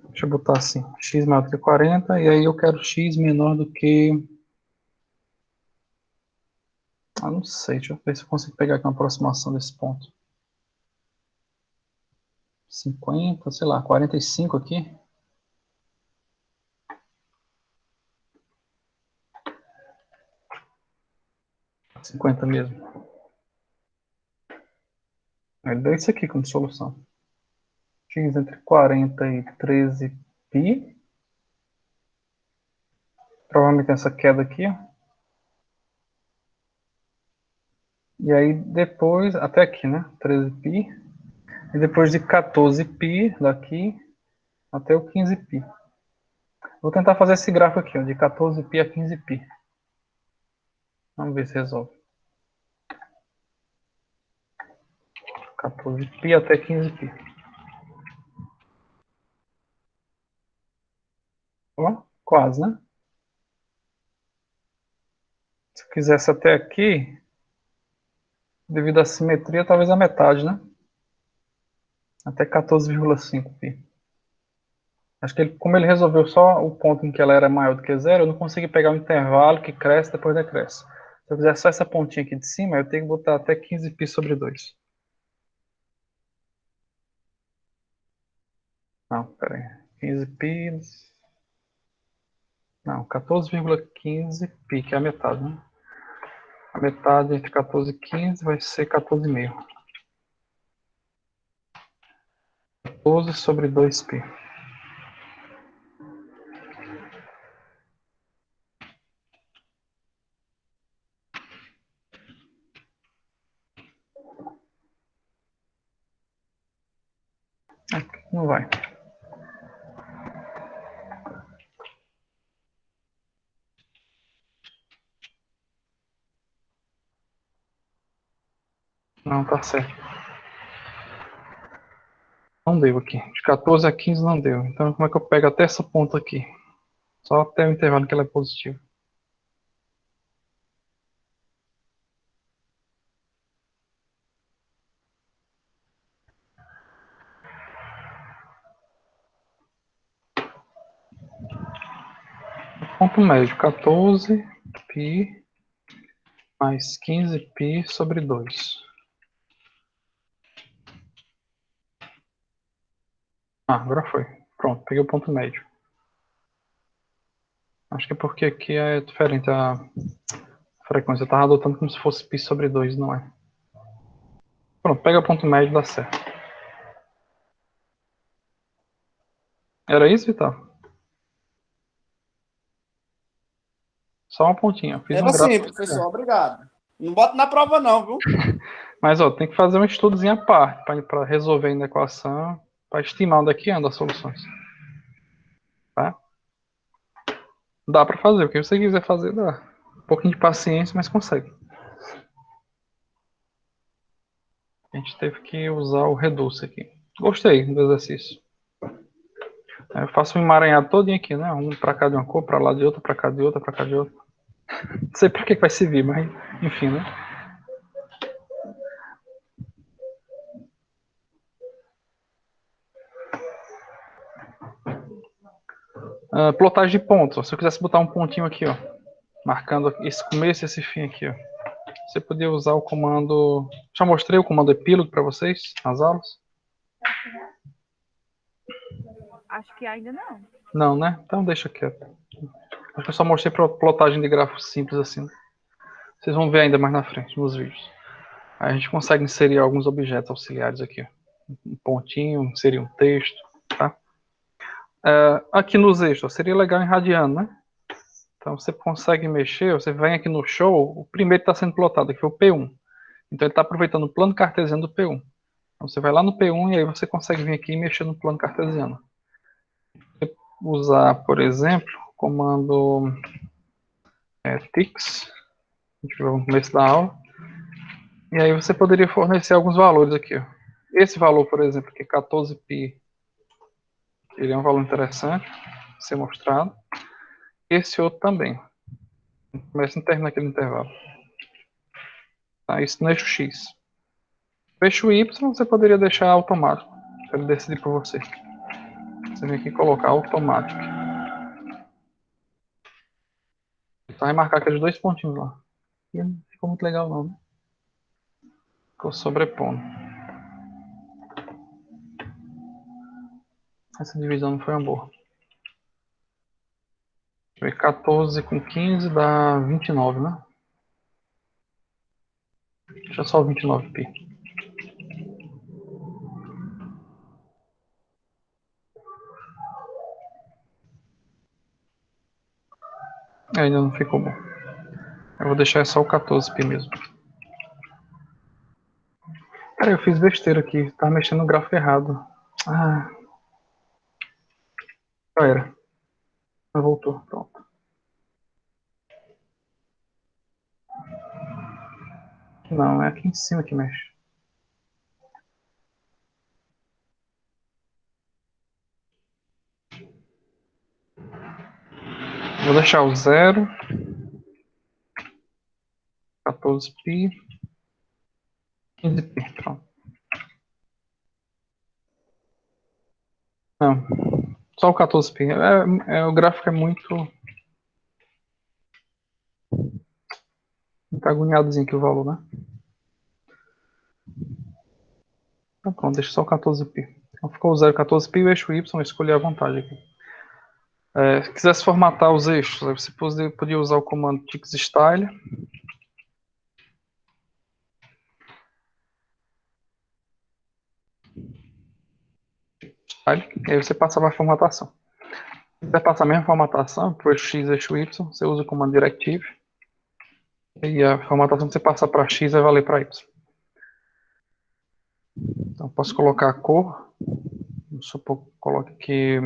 Deixa eu botar assim, x maior do que 40, e aí eu quero x menor do que... não sei, deixa eu ver se eu consigo pegar aqui uma aproximação desse ponto. 50, sei lá, 45 aqui. $50 mesmo. Ele deu isso aqui como solução. X entre 40 e 13π. Provavelmente essa queda aqui, ó. E aí depois, até aqui, né? 13π. E depois de 14π daqui até o 15π. Vou tentar fazer esse gráfico aqui, ó, de 14π a 15π. Vamos ver se resolve. 14π até 15π. Ó, quase, né? Se eu quisesse até aqui, devido à simetria, talvez a metade, né? Até 14,5π. Acho que como ele resolveu só o ponto em que ela era maior do que zero, eu não consegui pegar um intervalo que cresce depois decresce. Se eu fizer só essa pontinha aqui de cima, eu tenho que botar até 15π sobre 2. Não, pera aí. 15π... Não, 14,15π, que é a metade, né? A metade entre 14 e 15 vai ser 14,5. 14 sobre 2π. Aqui não vai. Não, tá certo. Não deu aqui. De 14 a 15 não deu. Então como é que eu pego até essa ponta aqui? Só até o intervalo que ela é positiva. Ponto médio, 14π mais 15π sobre 2. Agora foi. Pronto, peguei o ponto médio. Acho que é porque aqui é diferente a frequência. Eu estava adotando como se fosse π sobre 2, não é? Pronto, pega o ponto médio e dá certo. Era isso, Vitor? Só uma pontinha. Fiz Era um gráfico. assim, professor, obrigado. Não bota na prova não, viu? Mas ó, tem que fazer um estudozinho à parte para resolver a equação, para estimar onde é que anda as soluções. Tá? Dá para fazer, o que você quiser fazer dá. Um pouquinho de paciência, mas consegue. A gente teve que usar o Reduce aqui. Gostei do exercício. Eu faço um emaranhado todinho aqui, né? Um para cá de uma cor, para lá de outra, para cá de outra, para cá de outra. Não sei para que vai servir, mas enfim, né? Plotagem de pontos. Ó. Se eu quisesse botar um pontinho aqui, ó, marcando esse começo e esse fim aqui, ó, você podia usar o comando... Já mostrei o comando epílogo para vocês nas aulas? Acho que ainda não. Não, né? Então deixa quieto. Acho que eu só mostrei para plotagem de grafos simples assim. Vocês vão ver ainda mais na frente nos vídeos. Aí a gente consegue inserir alguns objetos auxiliares aqui. Um pontinho, inserir um texto, tá? Aqui nos eixos, seria legal em radiano, né? Então você consegue mexer, você vem aqui no show, o primeiro que está sendo plotado aqui é o P1. Então ele está aproveitando o plano cartesiano do P1. Então você vai lá no P1 e aí você consegue vir aqui e mexer no plano cartesiano. Usar, por exemplo, o comando tix, a gente viu no começo da aula. E aí você poderia fornecer alguns valores aqui. Ó. Esse valor, por exemplo, que é 14π, ele é um valor interessante de ser mostrado. Esse outro também. Começa e termina aquele intervalo. Tá? Isso no eixo X. O eixo Y você poderia deixar automático. Para ele decidir por você. Você vem aqui e colocar automático. Então vai marcar aqueles dois pontinhos lá. E não ficou muito legal não, né? Ficou sobrepondo. Essa divisão não foi uma boa. Deixa eu ver, 14 com 15 dá 29, né? Deixa só o 29π. Ainda não ficou bom. Eu vou deixar só o 14π mesmo. Cara, eu fiz besteira aqui. Tava mexendo no gráfico errado. Já era. Mas voltou. Pronto. Não, é aqui em cima que mexe. Vou deixar o 0. 14π. 15π. Pronto. Não. Só o 14π. O gráfico é muito agoniadozinho aqui o valor, né? Então pronto, deixa só o 14π. Então ficou o 0, 14π e o eixo Y, eu escolhi à vontade aqui. Se quisesse formatar os eixos, aí você podia usar o comando tixstyle. E aí você passava a formatação. Se quiser passar a mesma formatação para o eixo X e eixo Y, você usa o comando directive. E a formatação que você passar para X vai valer para Y. Então posso colocar a cor. Vamos supor que coloque aqui,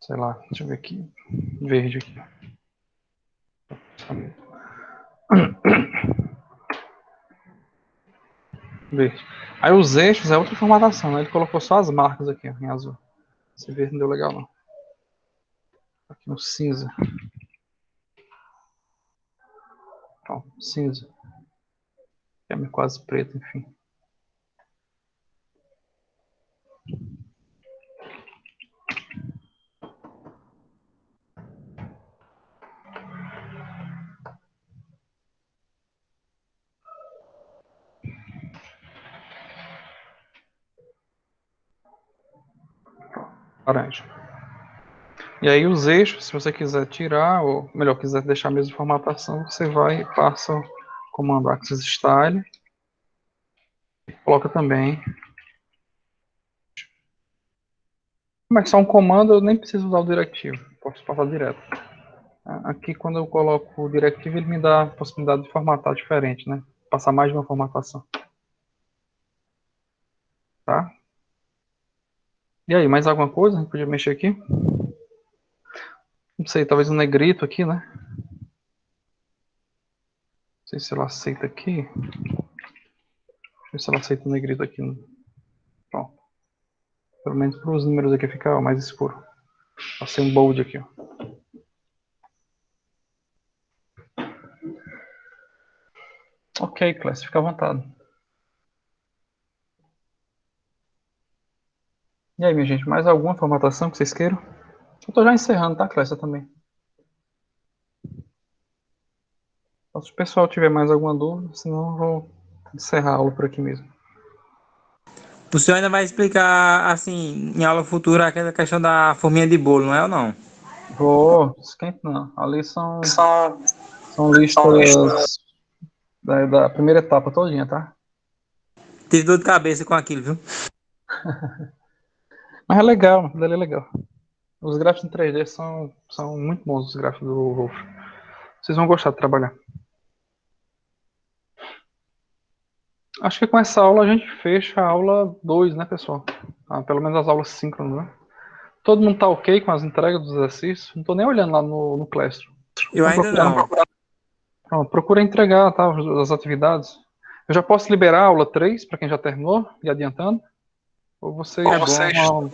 sei lá, deixa eu ver aqui, verde aqui. Verde. Aí os eixos é outra formatação, né? Ele colocou só as marcas aqui, ó, em azul. Esse verde não deu legal não. Aqui no cinza. Ó, cinza. Que é quase preto, enfim. Laranja. E aí os eixos, se você quiser tirar, ou melhor, quiser deixar a mesma formatação, você vai e passa o comando Axis Style. E coloca também. Mas só um comando, eu nem preciso usar o directivo. Posso passar direto. Aqui, quando eu coloco o directivo, ele me dá a possibilidade de formatar diferente, né? Passar mais de uma formatação. Tá? E aí, mais alguma coisa? A gente podia mexer aqui? Não sei, talvez um negrito aqui, né? Não sei se ela aceita aqui. Deixa eu ver se ela aceita o negrito aqui. Pronto. Pelo menos para os números aqui ficar mais escuro. Passei um bold aqui, ó. Ok, Clécio, fica à vontade. E aí, minha gente, mais alguma formatação que vocês queiram? Eu tô já encerrando, tá, Clécia, também. Então, se o pessoal tiver mais alguma dúvida, senão eu vou encerrar a aula por aqui mesmo. O senhor ainda vai explicar, assim, em aula futura, aquela questão da forminha de bolo, não é ou não? Vou, esquente não. Ali são listas da primeira etapa todinha, tá? Tive dor de cabeça com aquilo, viu? Mas é legal, aquilo ali é legal. Os gráficos em 3D são muito bons, os gráficos do Wolf. Vocês vão gostar de trabalhar. Acho que com essa aula a gente fecha a aula 2, né, pessoal? Pelo menos as aulas síncronas, né? Todo mundo tá ok com as entregas dos exercícios? Não tô nem olhando lá no Classroom. Eu ainda não. Pronto, procura entregar, tá, as atividades. Eu já posso liberar a aula 3 para quem já terminou e adiantando? Ou vocês vão...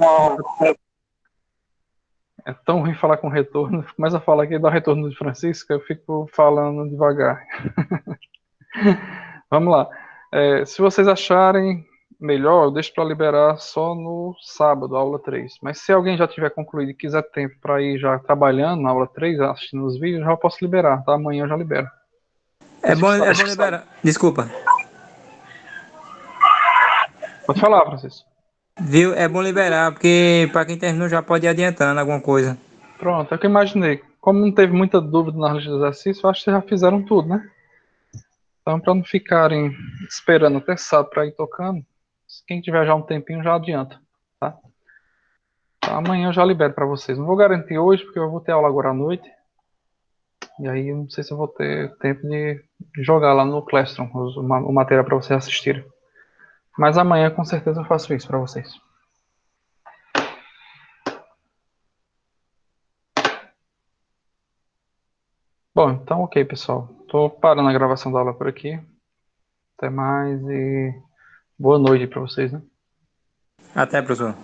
É tão ruim falar com retorno. Começa a falar que dá retorno de Francisco, eu fico falando devagar. Vamos lá. Se vocês acharem melhor, eu deixo para liberar só no sábado, aula 3. Mas se alguém já tiver concluído e quiser tempo para ir já trabalhando na aula 3, assistindo os vídeos, já posso liberar, tá? Amanhã eu já libero. É bom liberar. Desculpa. Pode falar, Francisco. Viu? É bom liberar, porque para quem terminou já pode ir adiantando alguma coisa. Pronto, é o que eu imaginei. Como não teve muita dúvida na lista de exercício, eu acho que vocês já fizeram tudo, né? Então, para não ficarem esperando até sábado para ir tocando, quem tiver já um tempinho já adianta, tá? Então, amanhã eu já libero para vocês. Não vou garantir hoje, porque eu vou ter aula agora à noite. E aí eu não sei se eu vou ter tempo de jogar lá no Classroom o material para vocês assistirem. Mas amanhã com certeza eu faço isso para vocês. Bom, então ok, pessoal. Tô parando a gravação da aula por aqui. Até mais e boa noite para vocês, né? Até, professor.